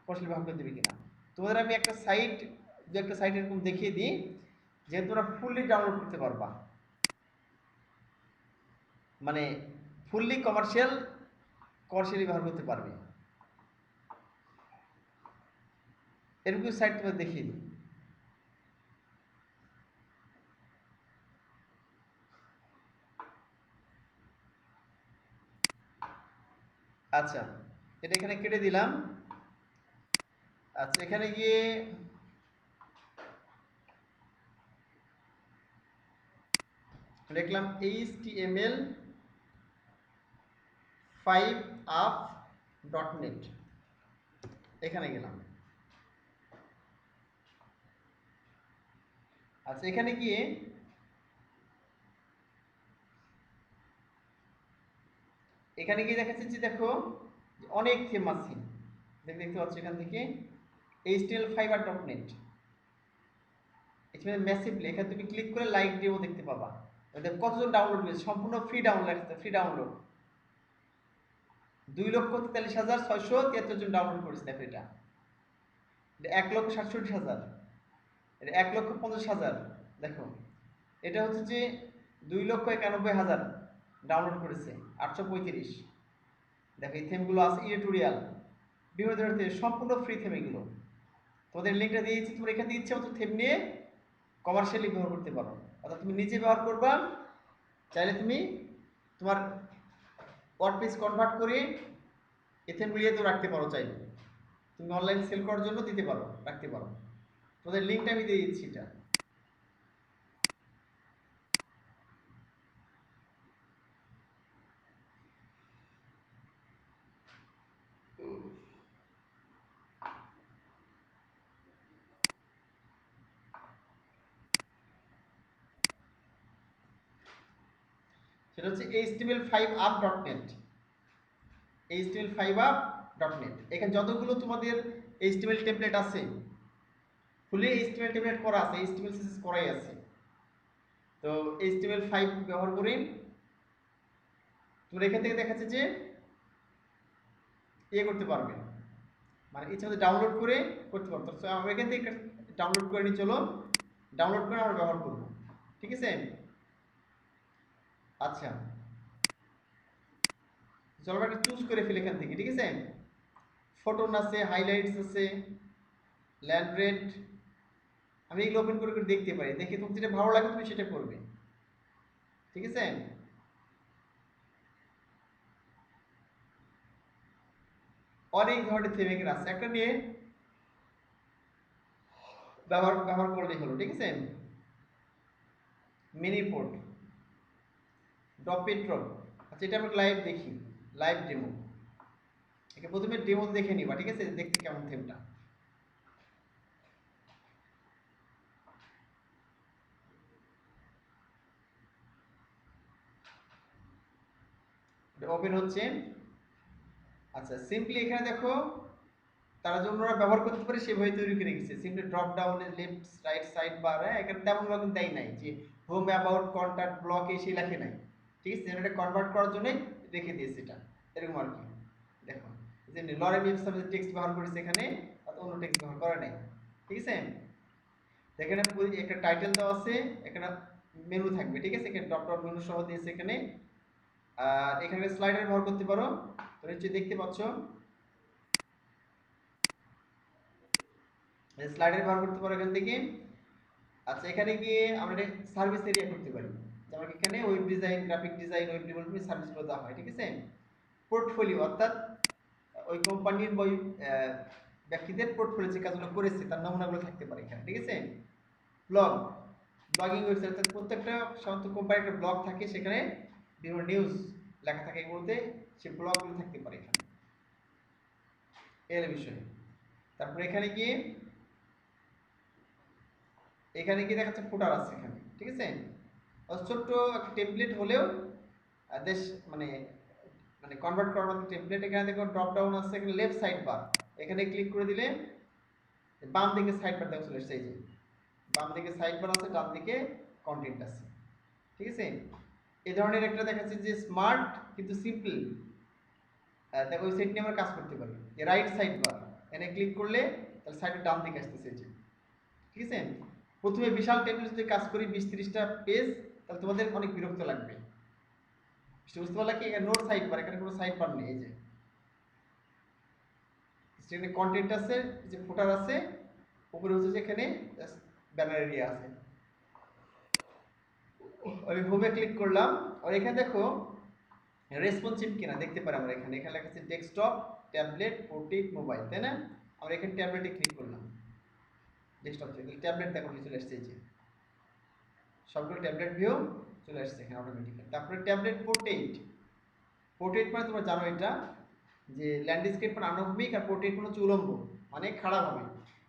কৌশলী ব্যবহার করে দেবে কিনা। তোমাদের আমি একটা সাইট একটা সাইট এরকম দেখিয়ে দিই যে তোমরা ফুললি ডাউনলোড করতে পারবা, মানে ফুললি কমার্শিয়ালি ব্যবহার করতে পারবে, এরকম সাইট তোমাদের দেখিয়ে দিই। আচ্ছা, এটা এখানে কেটে দিলাম। আচ্ছা, এখানে গিয়ে লিখলাম html5up.net, এখানে গেলাম। আচ্ছা, এখানে গিয়ে দেখাচ্ছে যে দেখো অনেক থিম আছে, দেখতে পাচ্ছ এখান থেকে html5up.net, এখানে ম্যাসিভলি এখানে তুমি ক্লিক করে লাইক দিয়েও দেখতে পাবা কতজন ডাউনলোড করেছে, সম্পূর্ণ ফ্রি ডাউনলোড 2,43,673 জন ডাউনলোড করেছে। দেখো এটা 1,67,000, এটা 1,50,000, দেখো এটা হচ্ছে যে 2,91,000 ডাউনলোড করেছে, 835। দেখো এই থিমগুলো আছে ইউটোরিয়াল, বিভিন্ন ধরনের সম্পূর্ণ ফ্রি থিম এগুলো। তোমাদের লিঙ্কটা দিয়ে দিচ্ছি, তোমরা এখানে ইচ্ছে মতো থিম নিয়ে কমার্শিয়ালি ব্যবহার করতে পারো, অর্থাৎ তুমি নিজে ব্যবহার করবা, চাইলে তুমি তোমার ওয়ার্ডপ্রেস কনভার্ট করে এই থিমগুলিয়ে তো রাখতে পারো, চাইলে তুমি অনলাইন সেল করার জন্য দিতে পারো, রাখতে পারো। তোমাদের লিঙ্কটা আমি দিয়ে দিচ্ছি এটা। সেটা হচ্ছে html5app.net, html5app.net। এখানে যতগুলো তোমাদের HTML টেমপ্লেট আছে, ফুলি HTML টেমপ্লেট করা আছে, HTML সিএসএস করাই আছে। তো HTML5 ব্যবহার করে তোমরা এখান থেকে দেখাচ্ছে যে ইয়ে করতে পারবে, মানে ইচ্ছা মতো ডাউনলোড করে করতে পারতো। তো আমরা এখান থেকে ডাউনলোড করে নিই, চলো ডাউনলোড করে আমরা ব্যবহার করবো, ঠিক আছে? আচ্ছা চলো আমরা একটা চুজ করে ফেলি এখান থেকে, ঠিক আছে? ফটোন আছে, হাইলাইটস আছে, ল্যান্ড রেট, আমি এগুলো ওপেন করে করে দেখতে পারি, দেখে তোমার যেটা ভালো লাগে তুমি সেটা করবে, ঠিক আছে? অনেক ধরনের থিম এখানে আছে, একটা নিয়ে ব্যবহার ব্যবহার করলেই হলো, ঠিক আছে? Mini port, drop it drop. আচ্ছা এটা আমরা লাইভ দেখি, লাইভ ডেমো। একে প্রথমে ডেমো দেখে নিবা, ঠিক আছে, দেখতে কেমন থিমটা। ওপেন হচ্ছে। আচ্ছা সিম্পলি এখানে দেখো তারা জন্য ওরা ব্যবহার করতে পারে সেভাবে তৈরি করে রেখেছে। সিম্পলি ড্রপ ডাউনে লেফট রাইট সাইড বার, এখানে তেমন রকম দেয় নাই যে হোম অ্যাবাউট কন্ট্যাক্ট ব্লক সেই লেখে নাই, ঠিক আছে? এটা কনভার্ট করার জন্যই রেখে দিয়েছে এটা, এরকম আর কি। দেখো যে লরেম ইপসাম যে টেক্সট ব্যবহার করেছে এখানে, আর অন্য টেক্সট ব্যবহার করে নাই, ঠিক আছে? এখানে একটা টাইটেল দেওয়া আছে, এখানে মেনু থাকবে, ঠিক আছে? এখানে ড্রপ ডাউন মেনু সহ দিয়েছে এখানে। আর এখানে স্লাইডার ব্যবহার করতে পারো, তো নিচে দেখতে পাচ্ছ স্লাইডার ব্যবহার করতে পারো এখান থেকে। আচ্ছা এখানে গিয়ে আমরা সার্ভিস এরিয়া করতে পারি, যেমন এখানে web design, graphic design, web development সার্ভিসগুলো দেওয়া হয়, ঠিক আছে? পোর্টফোলিও অর্থাৎ ওই কোম্পানির বা ওই ব্যক্তিদের পোর্টফোলিও যে কাজগুলো করেছে তার নমুনাগুলো থাকতে পারে এখানে, ঠিক আছে? ব্লগ, ব্লগিং ওয়েবসাইট, অর্থাৎ প্রত্যেকটা সাধারণত কোম্পানির একটা ব্লগ থাকে, সেখানে বিভিন্ন নিউজ লেখা থাকে, বলতে সে ব্লগগুলো থাকতে পারে এখানে, এর বিষয়ে। তারপরে এখানে গিয়ে দেখাচ্ছে ফুটার আছে এখানে, ঠিক আছে? ছোট্ট একটা টেমপ্লেট হলেও দেশ মানে মানে কনভার্ট করার মতো টেমপ্লেট। এখানে দেখো ড্রপ ডাউন আছে, এখানে লেফট সাইড বার, এখানে ক্লিক করে দিলে বাম দিকে সাইড বার দেখা চলে এসেছে, এই যে বাম দিকে সাইড বার আছে, ডান দিকে কন্টেন্ট আছে, ঠিক আছে? এই ধরনের একটা দেখাচ্ছে যে স্মার্ট কিন্তু সিম্পল, দেখো ওই সাইড নিয়ে আমরা কাজ করতে পারি। রাইট সাইড বার, এখানে ক্লিক করলে তাহলে সাইডের ডান দিকে আসতেছে, এই যে, ঠিক আছে? প্রথমে বিশাল টেবিল যদি কাজ করি 20-30টা পেজ, তাহলে তোমাদের অনেক বিরক্ত লাগবে। বুঝতে পারলে কি? নোট সাইড বার, এখানে কোনো সাইড বার নেই, এই যে সেখানে কন্টেন্ট আছে, যে ফুটার আছে, উপরে হচ্ছে যে এখানে ব্যানার এরিয়া আছে। আমি হোমে ক্লিক করলাম, আর এখানে দেখো রেসপন্সিভ কিনা দেখতে পারি আমরা। এখানে এখানে লেখা আছে ডেস্কটপ, ট্যাবলেট, পোর্ট্রেট, মোবাইল, তাই না? আমরা এখানে ট্যাবলেটে ক্লিক করলাম, ডেস্কটপ থেকে ট্যাবলেট দেখো চলে আসছে, এই যে সবগুলো ট্যাবলেট ভিউ চলে আসছে এখানে অটোমেটিক্যালি। তারপরে ট্যাবলেট পোর্ট্রেট, পোর্ট্রেট মানে তোমরা জানো এটা যে ল্যান্ডস্কেপ মানে আনুভূমিক, আর পোর্ট্রেট মানে হচ্ছে উলম্ব, মানে খাড়াভাবে,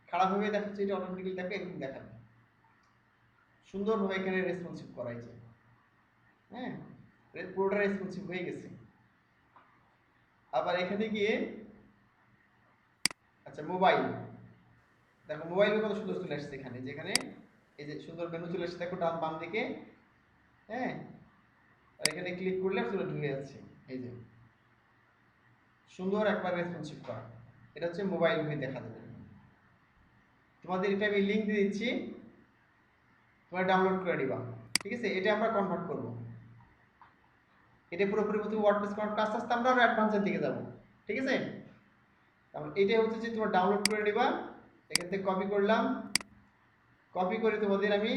খাড়াভাবে দেখাচ্ছে, এটা অটোমেটিক্যালি দেখবে এরকম দেখাবে, সুন্দরভাবে এখানে রেসপন্সিভ করা হয়েছে। হ্যাঁ, পুরোটা রেসপন্সিভ হয়ে গেছে। আবার এখানে গিয়ে আচ্ছা মোবাইল, দেখো মোবাইল কত সুন্দর চলে আসছে এখানে, যেখানে এই যে সুন্দর মেনু চলে আসছে, দেখো ডান বাম দিকে। হ্যাঁ, আর এখানে ক্লিক করলে পুরো ঢুকে যাচ্ছে, এই যে সুন্দর একবার রেসপন্সিভ করা। এটা হচ্ছে মোবাইল ভিউ দেখা যাবে। তোমাদের এটা আমি লিঙ্ক দিয়ে দিচ্ছি, তোমরা ডাউনলোড করে নিবা। ঠিক আছে, এটা আমরা কনভার্ট করব। এটা পুরোপুরি ওয়ার্ডপ্রেস কনভার্ট, আস্তে আস্তে আমরা আরো অ্যাডভান্সের দিকে যাব। ঠিক আছে, তাহলে এটাই হচ্ছে যে তোমরা ডাউনলোড করে নিবা। এখান থেকে কপি করলাম, কপি করে তোমাদের আমি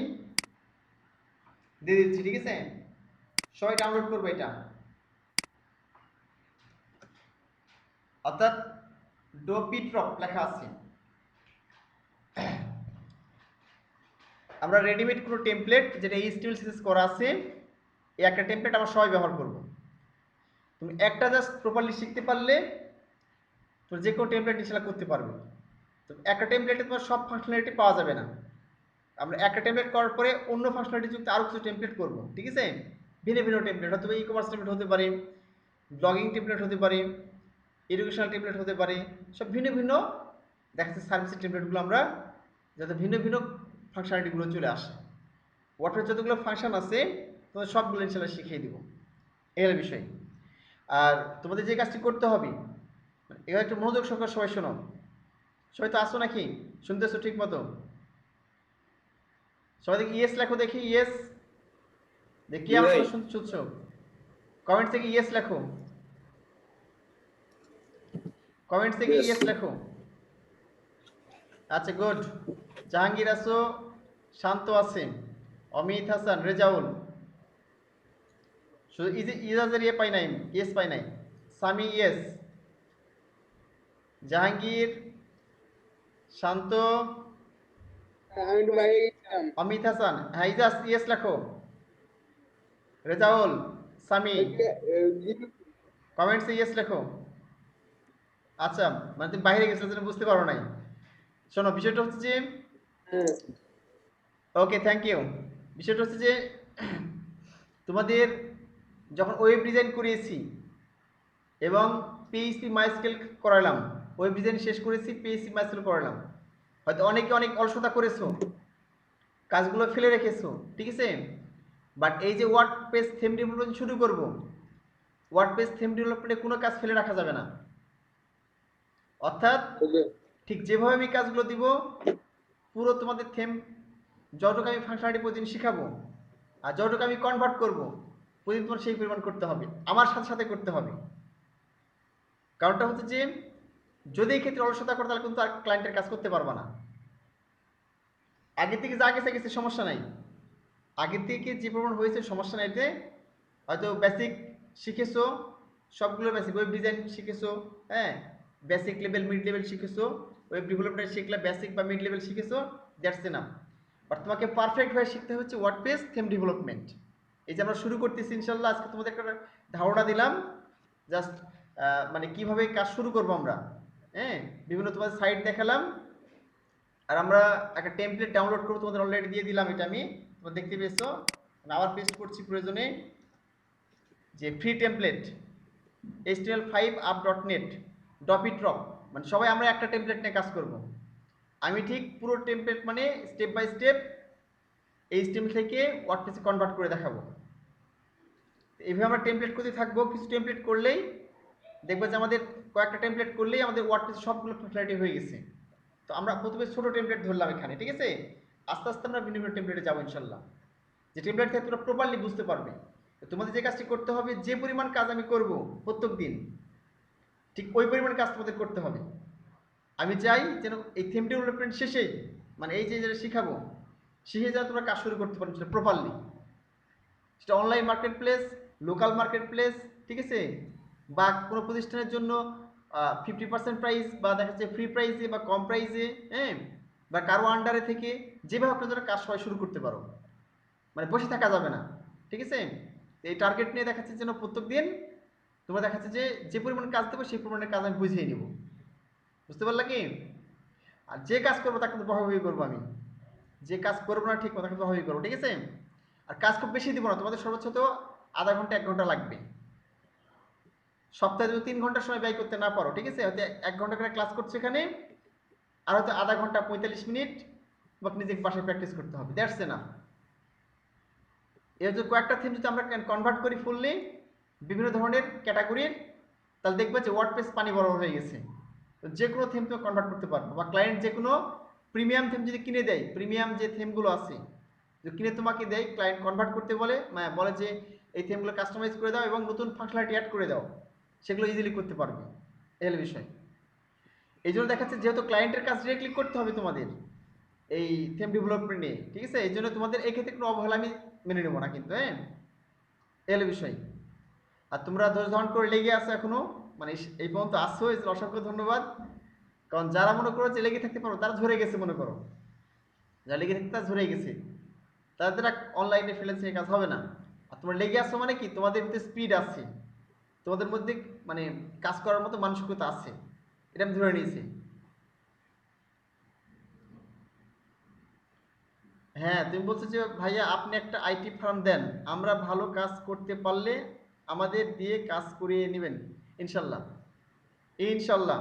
দিয়ে দিচ্ছি। ঠিক আছে, সবাই ডাউনলোড করবে এটা। অর্থাৎ ডোপিট্রপ লেখা আছে। আমরা রেডিমেড কোনো টেমপ্লেট যেটা HTML CSS করা আছে, এই একটা টেমপ্লেট আমরা সবাই ব্যবহার করব। তুমি একটা জাস্ট প্রপারলি শিখতে পারলে তুমি যে কোনো টেমপ্লেট ইনস্টল করতে পারবে। তো একটা টেমপ্লেটে তোমার সব ফাংশনালিটি পাওয়া যাবে না। আমরা একটা টেমপ্লেট করার পরে অন্য ফাংশনালিটি যুক্ত আরও কিছু টেমপ্লেট করব। ঠিক আছে, ভিন্ন ভিন্ন টেমপ্লেট, হয়তো ই-কমার্স টেমপ্লেট হতে পারে, ব্লগিং টেমপ্লেট হতে পারে, এডুকেশনাল টেমপ্লেট হতে পারে, সব ভিন্ন ভিন্ন দেখা যাচ্ছে সার্ভিসের টেমপ্লেটগুলো আমরা যাতে ভিন্ন ভিন্ন ফাংশনালিটিগুলো চলে আসে। ওয়ার্ডপ্রেস যতগুলো ফাংশন আছে তোমাদের সবগুলো ইনশাআল্লাহ শিখিয়ে দিব, এই হলো বিষয়। আর তোমাদের যে কাজটি করতে হবে, এবার একটু মনোযোগ সহকারে সবাই শোনো। সবাই তো আসো নাকি, শুনতেছো ঠিক মতো? সবাই দেখি ইয়েস লেখো, দেখি ইয়েস, দেখি আমার কথা শুনছো? কমেন্ট থেকে ইয়েস লেখো, কমেন্ট থেকে ইয়েস লেখো। আচ্ছা গুড। জাহাঙ্গীর আসো, শান্ত আছে, অমিত হাসান, রেজাউল, শুধু ইজাজের ইয়ে পাই নাই, ইয়েস পাই নাই। সামি ইয়েস, জাহাঙ্গীর, শান্ত, অমিত হাসান, হ্যাঁ ইজাজ ইয়েস লেখো, রেজাউল, সামি কমেন্টসে ইয়েস লেখো। আচ্ছা, মানে তুমি বাইরে গেছিলে জন্য বুঝতে পারো নাই। শোনো, বিষয়টা হচ্ছে যে ওকে থ্যাংক ইউ। বিষয়টা হচ্ছে যে তোমাদের যখন ওয়েব ডিজাইন করিয়েছি এবং PHP মাইস্কেল করালাম, ওয়েব ডিজাইন শেষ করেছি, PHP মাইস্কেল করালাম, হয়তো অনেকে অনেক অলসতা করেছো, কাজগুলো ফেলে রেখেছো। ঠিক আছে, বাট এই যে ওয়ার্ডপ্রেস থিম ডেভেলপমেন্ট শুরু করব, ওয়ার্ডপ্রেস থিম ডেভেলপমেন্টে কোনো কাজ ফেলে রাখা যাবে না। অর্থাৎ ঠিক যেভাবে আমি কাজগুলো দিব, পুরো তোমাদের থিম যতটুকু আমি ফাংশনালিটি প্রতিদিন শিখাবো আর যতটুকু আমি কনভার্ট করব প্রতিদিন তোমার সেই পরিমাণ করতে হবে, আমার সাথে সাথে করতে হবে। কারণটা হচ্ছে যে যদি এই ক্ষেত্রে অলসতা করো তাহলে কিন্তু আর ক্লায়েন্টের কাজ করতে পারবা না। আগে থেকে যা গেছে গেছে, সমস্যা নাই, আগে থেকে যে পরিমাণ হয়েছে সমস্যা নাই। এতে হয়তো বেসিক শিখেছো, সবগুলো বেসিক, ওয়েব ডিজাইন শিখেছো, হ্যাঁ বেসিক লেভেল, মিড লেভেল শিখেছো, ওয়েব ডেভেলপমেন্ট শিখলে বেসিক বা মিড লেভেল শিখেছো, দ্যাটস এনাফ। বাট তোমাকে পারফেক্ট হয়ে শিখতে হচ্ছে ওয়ার্ডপ্রেস থিম ডেভেলপমেন্ট। এই যে আমরা শুরু করতেছি ইনশাল্লাহ, আজকে তোমাদের একটা ধারণা দিলাম জাস্ট, মানে কিভাবে কাজ শুরু করবো আমরা, হ্যাঁ বিভিন্ন তোমাদের সাইট দেখালাম, আর আমরা একটা টেমপ্লেট ডাউনলোড করবো, তোমাদের অলরেডি দিয়ে দিলাম, এটা আমি তোমরা দেখতে পেয়েছো। আবার পেস্ট করছি প্রয়োজনে, যে ফ্রি টেমপ্লেট HTML5 app.net ডপিড্রপ, মানে সবাই আমরা একটা টেমপ্লেট নিয়ে কাজ করব। আমি ঠিক পুরো টেমপ্লেট মানে স্টেপ বাই স্টেপ HTML থেকে ওয়ার্ডপ্রেসে কনভার্ট করে দেখাবো। এইভাবে আমরা টেমপ্লেট করতে থাকবো, কিছু টেমপ্লেট করলেই দেখবো যে আমাদের কয়েকটা টেমপ্লেট করলেই আমাদের ওয়ার্ডপ্রেসে সবগুলো ফাংশনালিটি হয়ে গেছে। তো আমরা প্রথমে ছোট টেমপ্লেট ধরলাম এখানে, ঠিক আছে, আস্তে আস্তে আমরা ভিন্ন ভিন্ন টেমপ্লেটে যাবো ইনশাল্লাহ, যে টেমপ্লেট থেকে তোমরা প্রপারলি বুঝতে পারবে। তোমাদের যে কাজটি করতে হবে, যে পরিমাণ কাজ আমি করব প্রত্যেক দিন, ঠিক ওই পরিমাণ কাজ তোমাদের করতে হবে। আমি চাই যেন এই থিম ডেভেলপমেন্ট শেষেই, মানে এই যে যেটা শিখাবো শিখে যেন তোমরা কাজ শুরু করতে পারো প্রপারলি, সেটা online market place, local market place, ঠিক আছে, বা কোনো প্রতিষ্ঠানের জন্য 50% প্রাইস, বা দেখা যাচ্ছে ফ্রি প্রাইসে বা কম প্রাইসে, হ্যাঁ, বা কারো আন্ডারে থেকে, যেভাবে আপনারা কাজ সবাই শুরু করতে পারো, মানে বসে থাকা যাবে না। ঠিক আছে, এই টার্গেট নিয়ে দেখাচ্ছে যেন প্রত্যেক দিন তোমরা দেখাচ্ছে যে যে পরিমাণ কাজ দেবো সেই পরিমাণের কাজ আমি বুঝিয়ে নেব। বুঝতে পারলা কি? আর যে কাজ করবো তাকে কিন্তু প্রভাবই করবো আমি, যে কাজ করবো না ঠিক মতো তাকে প্রভাবই করবো। ঠিক আছে, আর কাজ খুব বেশি দিব না, তোমাদের সর্বোচ্চ তো আধা ঘন্টা 1 ঘন্টা লাগবে। সপ্তাহে যদি 3 ঘন্টা সময় ব্যয় করতে না পারো, ঠিক আছে, হয়তো 1 ঘন্টা করে ক্লাস করছো এখানে, আর হয়তো আধা ঘন্টা 45 মিনিট তোমাকে নিজেকে বাসায় প্র্যাকটিস করতে হবে, দ্যাটস এনাফ। এর যে কয়েকটা থিম যদি আমরা কনভার্ট করি ফুললি বিভিন্ন ধরনের ক্যাটাগরির, তাহলে দেখবে যে ওয়ার্ডপ্রেস পানি বড় হয়ে গেছে। তো যে কোনো থিম তুমি কনভার্ট করতে পারবো, বা ক্লায়েন্ট যে কোনো প্রিমিয়াম থিম যদি কিনে দেয়, প্রিমিয়াম যে থিমগুলো আছে যে কিনে তোমাকে দেয়, ক্লায়েন্ট কনভার্ট করতে বলে, বলে যে এই থিমগুলো কাস্টমাইজ করে দাও এবং নতুন ফাংশনালিটি অ্যাড করে দাও, সেগুলো ইজিলি করতে পারবে। এই হলো বিষয়। এই জন্য দেখাচ্ছে যেহেতু ক্লায়েন্টের কাজ ডিরেক্টলি করতে হবে তোমাদের এই থিম ডেভেলপমেন্ট নিয়ে, ঠিক আছে, এই জন্য তোমাদের এই ক্ষেত্রে কোনো অবহেলা আমি মেনে নেবো না কিন্তু, হ্যাঁ, এই হলো বিষয়। আর তোমরা ধৈর্য ধারণ করে লেগে আসো এখনো, মানে এই পর্যন্ত আসছো, এই অসংখ্য ধন্যবাদ। কারণ যারা মনে করো যে লেগে থাকতে পারো তারা ঝরে গেছে, মনে করো যারা লেগে থাকতে তারা ঝরে গেছে, তাদের দ্বারা অনলাইনে ফ্রিল্যান্সিং কাজ হবে না। আর তোমরা লেগে আসছো মানে কি, তোমাদের ভিতরে স্পিড আছে, তোমাদের মধ্যে মানে কাজ করার মতো মানসিকতা আছে, এটা আমি ধরে নিয়েছি। হ্যাঁ, তুমি বলছো যে ভাইয়া আপনি একটা আইটি ফার্ম দেন, আমরা ভালো কাজ করতে পারলে আমাদের দিয়ে কাজ করিয়ে নেবেন ইনশাল্লাহ। ইনশাল্লাহ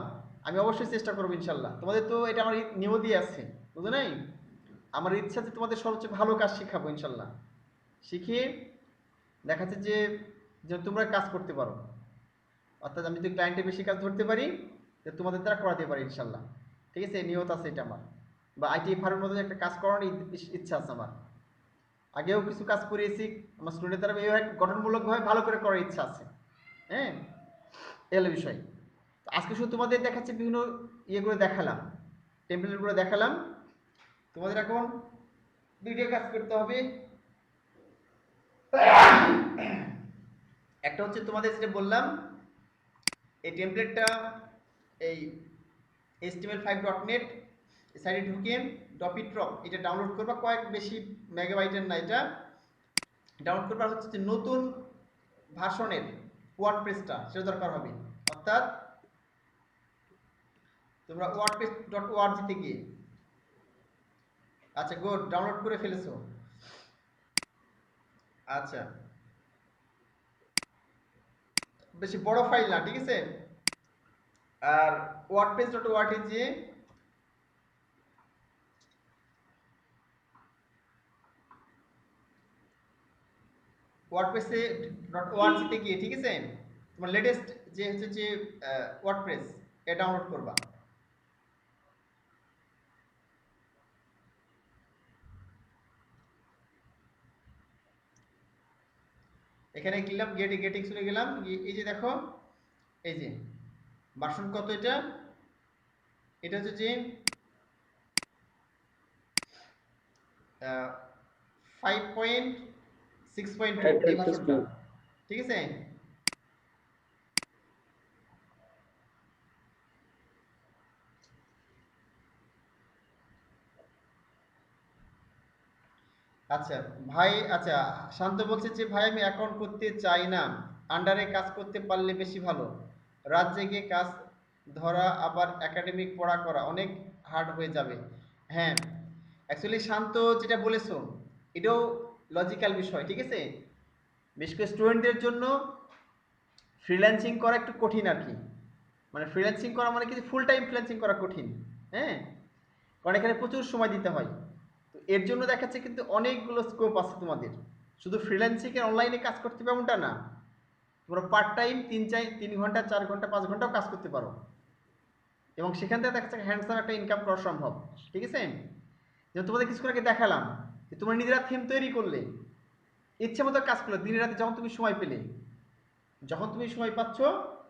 আমি অবশ্যই চেষ্টা করবো ইনশাল্লাহ। তোমাদের তো এটা আমার নিয়তি আছে, বুঝো নাই, আমার ইচ্ছা যে তোমাদের সবচেয়ে ভালো কাজ শিখাবো ইনশাল্লাহ, শিখিয়ে দেখাচ্ছে যে যে তোমরা কাজ করতে পারো, অর্থাৎ আমি যদি ক্লায়েন্টে বেশি কাজ ধরতে পারি যে তোমাদের দ্বারা করাতে পারি ইনশাল্লাহ, ঠিক আছে, নিয়ত আছে এটা আমার, বা আইটি ফার্মের মধ্যে একটা কাজ করার ইচ্ছা আছে আমার। আগেও কিছু কাজ করিয়েছি আমার স্টুডেন্টের দ্বারা, এইভাবে গঠনমূলকভাবে ভালো করে করার ইচ্ছা আছে, হ্যাঁ, এলো বিষয়। আজকে শুধু তোমাদের দেখাচ্ছে বিভিন্ন ইয়ে করে দেখালাম, টেমপ্লেটগুলো দেখালাম, তোমাদের এখন দুইটা কাজ করতে হবে। একটা হচ্ছে তোমাদের যেটা বললাম, এই টেমপ্লেটটা এই html5.net সাইটে ঢুকে ডপিট্রপ এটা ডাউনলোড করবা, কয়েক বেশি মেগাবাইটের না, এটা ডাউনলোড করবা, হচ্ছে যে নতুন ভার্সনের ওয়ার্ডপ্রেসটা সেটা দরকার হবে। অর্থাৎ তোমরা wordpress.org তে গিয়ে, আচ্ছা গুড, ডাউনলোড করে ফেলেছো, আচ্ছা বেশি বড় ফাইল না, ঠিক আছে। আর wordpress.org যে wordpress.org তে গিয়ে, ঠিক আছে, তোমার লেটেস্ট যে হচ্ছে যে ওয়ার্ডপ্রেস এটা ডাউনলোড করবা। এখানে গেলাম, গেটিং চলে গেলাম, এই যে দেখো, এই যে ভার্সন কত, এটা এটা হচ্ছে যে 5.6.2 এই ভার্সনটা, ঠিক আছে। আচ্ছা ভাই, আচ্ছা শান্ত বলছে যে ভাই আমি অ্যাকাউন্ট করতে চাই না, আন্ডারে কাজ করতে পারলে বেশি ভালো, রাত জেগে কাজ ধরা আবার একাডেমিক পড়া করা অনেক হার্ড হয়ে যাবে। হ্যাঁ, অ্যাকচুয়ালি শান্ত যেটা বলেছো এটাও লজিক্যাল বিষয়, ঠিক আছে। বিশেষ করে স্টুডেন্টদের জন্য ফ্রিল্যান্সিং করা একটু কঠিন আর কি, মানে ফ্রিল্যান্সিং করা মানে কি, ফুল টাইম ফ্রিল্যান্সিং করা কঠিন, হ্যাঁ, কারণ এখানে প্রচুর সময় দিতে হয়। তো এর জন্য দেখাচ্ছে কিন্তু অনেকগুলো স্কোপ আছে তোমাদের, শুধু ফ্রিল্যান্সিংয়ের অনলাইনে কাজ করতে পারবে এমনটা না, তোমরা পার্ট টাইম 3 ঘন্টা 4 ঘন্টা 5 ঘন্টাও কাজ করতে পারো, এবং সেখান থেকে দেখা যাচ্ছে হ্যান্ডসাম একটা ইনকাম করা সম্ভব, ঠিক আছে। যেমন তোমাদের কিছুক্ষণ আগে দেখালাম যে তোমরা নিজেরা থিম তৈরি করলে, ইচ্ছে মতো কাজ করলে দিনে রাতে যখন তুমি সময় পেলে, যখন তুমি সময় পাচ্ছ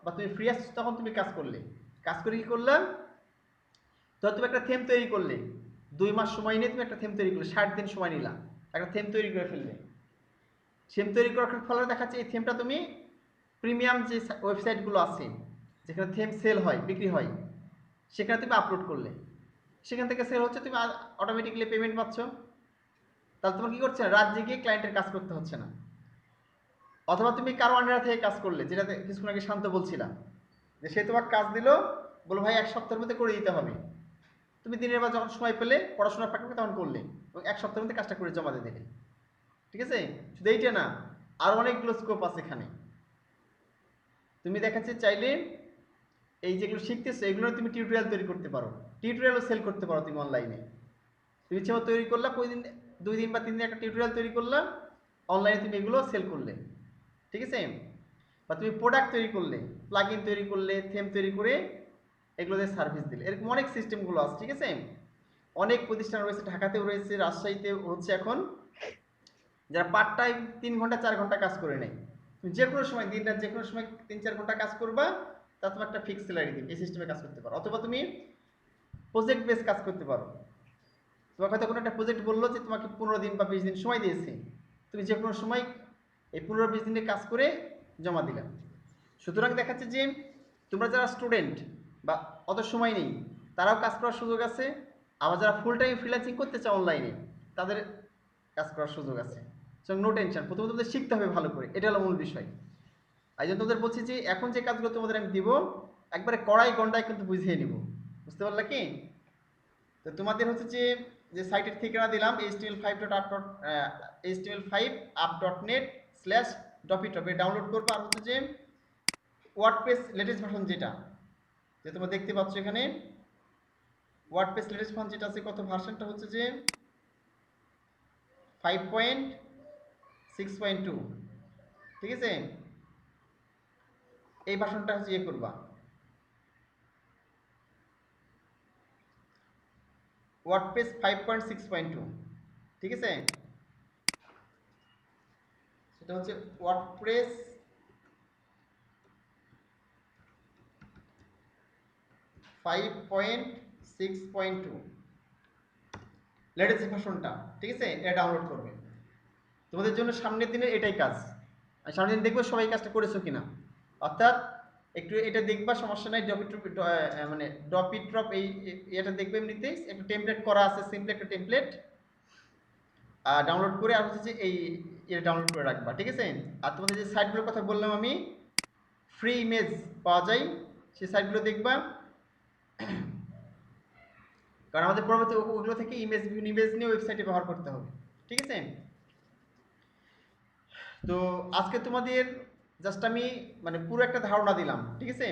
বা তুমি ফ্রি আসছো তখন তুমি কাজ করলে, কাজ করে কি করলে, তো তুমি একটা থিম তৈরি করলে, 2 মাস সময় নিয়ে তুমি একটা থিম তৈরি করলে, 60 দিন সময় নিলা, একটা থিম তৈরি করে ফেললে। থিম তৈরি করার ফলে দেখাচ্ছে এই থিমটা তুমি প্রিমিয়াম যে ওয়েবসাইটগুলো আছে যেখানে থিম সেল হয়, বিক্রি হয়, সেখানে তুমি আপলোড করলে, সেখান থেকে সেল হচ্ছে, তুমি অটোমেটিক্যালি পেমেন্ট পাচ্ছ, তাহলে তোমার কি করছে, রাত জেগে ক্লায়েন্টের কাজ করতে হচ্ছে না। অথবা তুমি কারো আন্ডার থেকে কাজ করলে, যেটা কিছুক্ষণ আগে শান্ত বলছিলাম, যে সে তোমার কাজ দিল, বলো ভাই 1 সপ্তাহের মধ্যে করে দিতে হবে, তুমি দিনের বেলা যখন সময় পেলে পড়াশোনার ফাঁকে তখন করলে, এবং 1 সপ্তাহের মধ্যে কাজটা করে জমা দিয়ে দেবে, ঠিক আছে। শুধু এইটা না, আর অনেকগুলো স্কোপ আছে এখানে। তুমি দেখাচ্ছে চাইলে এই যেগুলো শিখতেছো এগুলো তুমি টিউটোরিয়াল তৈরি করতে পারো, টিউটোরিয়ালও সেল করতে পারো তুমি অনলাইনে। তুমি ইচ্ছে মতো তৈরি করলা, প্রতিদিন 2 দিন বা 3 দিন একটা টিউটোরিয়াল তৈরি করলা, অনলাইনে তুমি এগুলো সেল করলে, ঠিক আছে। বা তুমি প্রোডাক্ট তৈরি করলে, প্লাগইন তৈরি করলে, থিম তৈরি করে এগুলোতে সার্ভিস দিলে, এরকম অনেক সিস্টেমগুলো আছে, ঠিক আছে। অনেক প্রতিষ্ঠান রয়েছে, ঢাকাতেও রয়েছে, রাজশাহীতে হচ্ছে এখন, যারা পার্ট টাইম 3 ঘন্টা 4 ঘন্টা কাজ করে নেয়, তুমি যে কোনো সময় দিন রাত যে কোনো সময় 3-4 ঘন্টা কাজ করবা, তা তোমার একটা ফিক্স স্যালারি দিবে। এই সিস্টেমে কাজ করতে পারো, অথবা তুমি প্রজেক্ট বেস কাজ করতে পারো। তোমাকে হয়তো কোনো একটা প্রজেক্ট বললো যে তোমাকে 15 দিন বা 20 দিন সময় দিয়েছে, তুমি যে কোনো সময় এই 15-20 দিনে কাজ করে জমা দিলে। সুতরাং দেখাচ্ছে যে তোমরা যারা স্টুডেন্ট বা অত সময় নেই, তারাও কাজ করার সুযোগ আছে। আবার যারা ফুল টাইম ফ্রিল্যান্সিং করতে চাও অনলাইনে, তাদের কাজ করার সুযোগ আছে। সো নো টেনশন, প্রথমে তোমাদের শিখতে হবে ভালো করে, এটা হলো মূল বিষয়। এই জন্য তোমাদের বলছি যে এখন যে কাজগুলো তোমাদের আমি দিব, একবারে কড়াই গন্ডায় কিন্তু বুঝিয়ে নিব। বুঝতে পারলা কি? তো তোমাদের হচ্ছে যে যে সাইটের ঠিকানা দিলাম html5app.net/dopitop এ ডাউনলোড করবে। আর হচ্ছে যে ওয়ার্ডপ্রেস লেটেস্ট ভার্সন যেটা যে তোমরা দেখতে পাচ্ছ এখানে, ওয়ার্ডপ্রেস লেটেস্ট ভার্সন যেটা আছে, কত ভার্সনটা হচ্ছে যে 5.6.2, ঠিক আছে? এই ভার্সনটা হচ্ছে ইয়ে করবা, ওয়ার্ডপ্রেস 5.6.2, ঠিক আছে? সেটা হচ্ছে ওয়ার্ডপ্রেস 5.6.2 লেটেস্ট ভার্সনটা, ঠিক আছে? এটা ডাউনলোড করবে। তোমাদের জন্য সামনের দিনের এটাই কাজ। আর সামনের দিন দেখবে সবাই কাজটা করেছো কিনা, অর্থাৎ একটু এটা দেখবা, সমস্যা নাই। মানে ডপিট্রপ এই এটা দেখবে, এমনিতেই একটা টেমপ্লেট করা আছে, সিম্পল একটা টেমপ্লেট ডাউনলোড করে আর হচ্ছে যে এই এটা ডাউনলোড করে রাখবা, ঠিক আছে? আর তোমাদের যে সাইটগুলোর কথা বললাম আমি, ফ্রি ইমেজ পাওয়া যায়, সেই সাইটগুলো দেখবা। কারণ আমাদের পরবর্তী ওগুলো থেকে বিভিন্ন ইমেজ নিয়ে ওয়েবসাইটে ব্যবহার করতে হবে, ঠিক আছে? তো আজকে তোমাদের জাস্ট আমি মানে পুরো একটা ধারণা দিলাম, ঠিক আছে?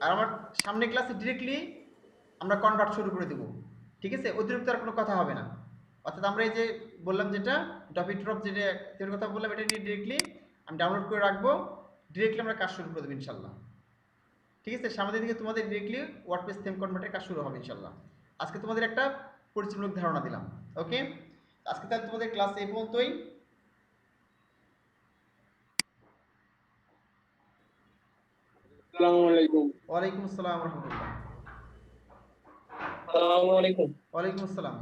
আর আমার সামনে ক্লাসে ডিরেক্টলি আমরা কনভার্ট শুরু করে দেবো, ঠিক আছে? অতিরিক্ত আর কোনো কথা হবে না। অর্থাৎ আমরা এই যে বললাম যেটা ডপিট্রপ যেটার কথা বললাম, এটা নিয়ে ডিরেক্টলি আমি ডাউনলোড করে রাখবো, ডিরেক্টলি আমরা কাজ শুরু করে দেবো ইনশাল্লাহ, ঠিক আছে? সামনের দিকে তোমাদের ডিরেক্টলি ওয়ার্ডপ্রেস থিম কনভার্টের কাজ শুরু হবে ইনশাল্লাহ। আজকে তোমাদের একটা পরিচালক ধারণা দিলাম, ওকে? আজকে তাহলে তোমাদের ক্লাস এই পর্যন্তই। আসসালামু আলাইকুম। ওয়ালাইকুম আসসালাম রহমতুল্লাহ। আসসালামু আলাইকুম। ওয়ালাইকুম আসসালাম।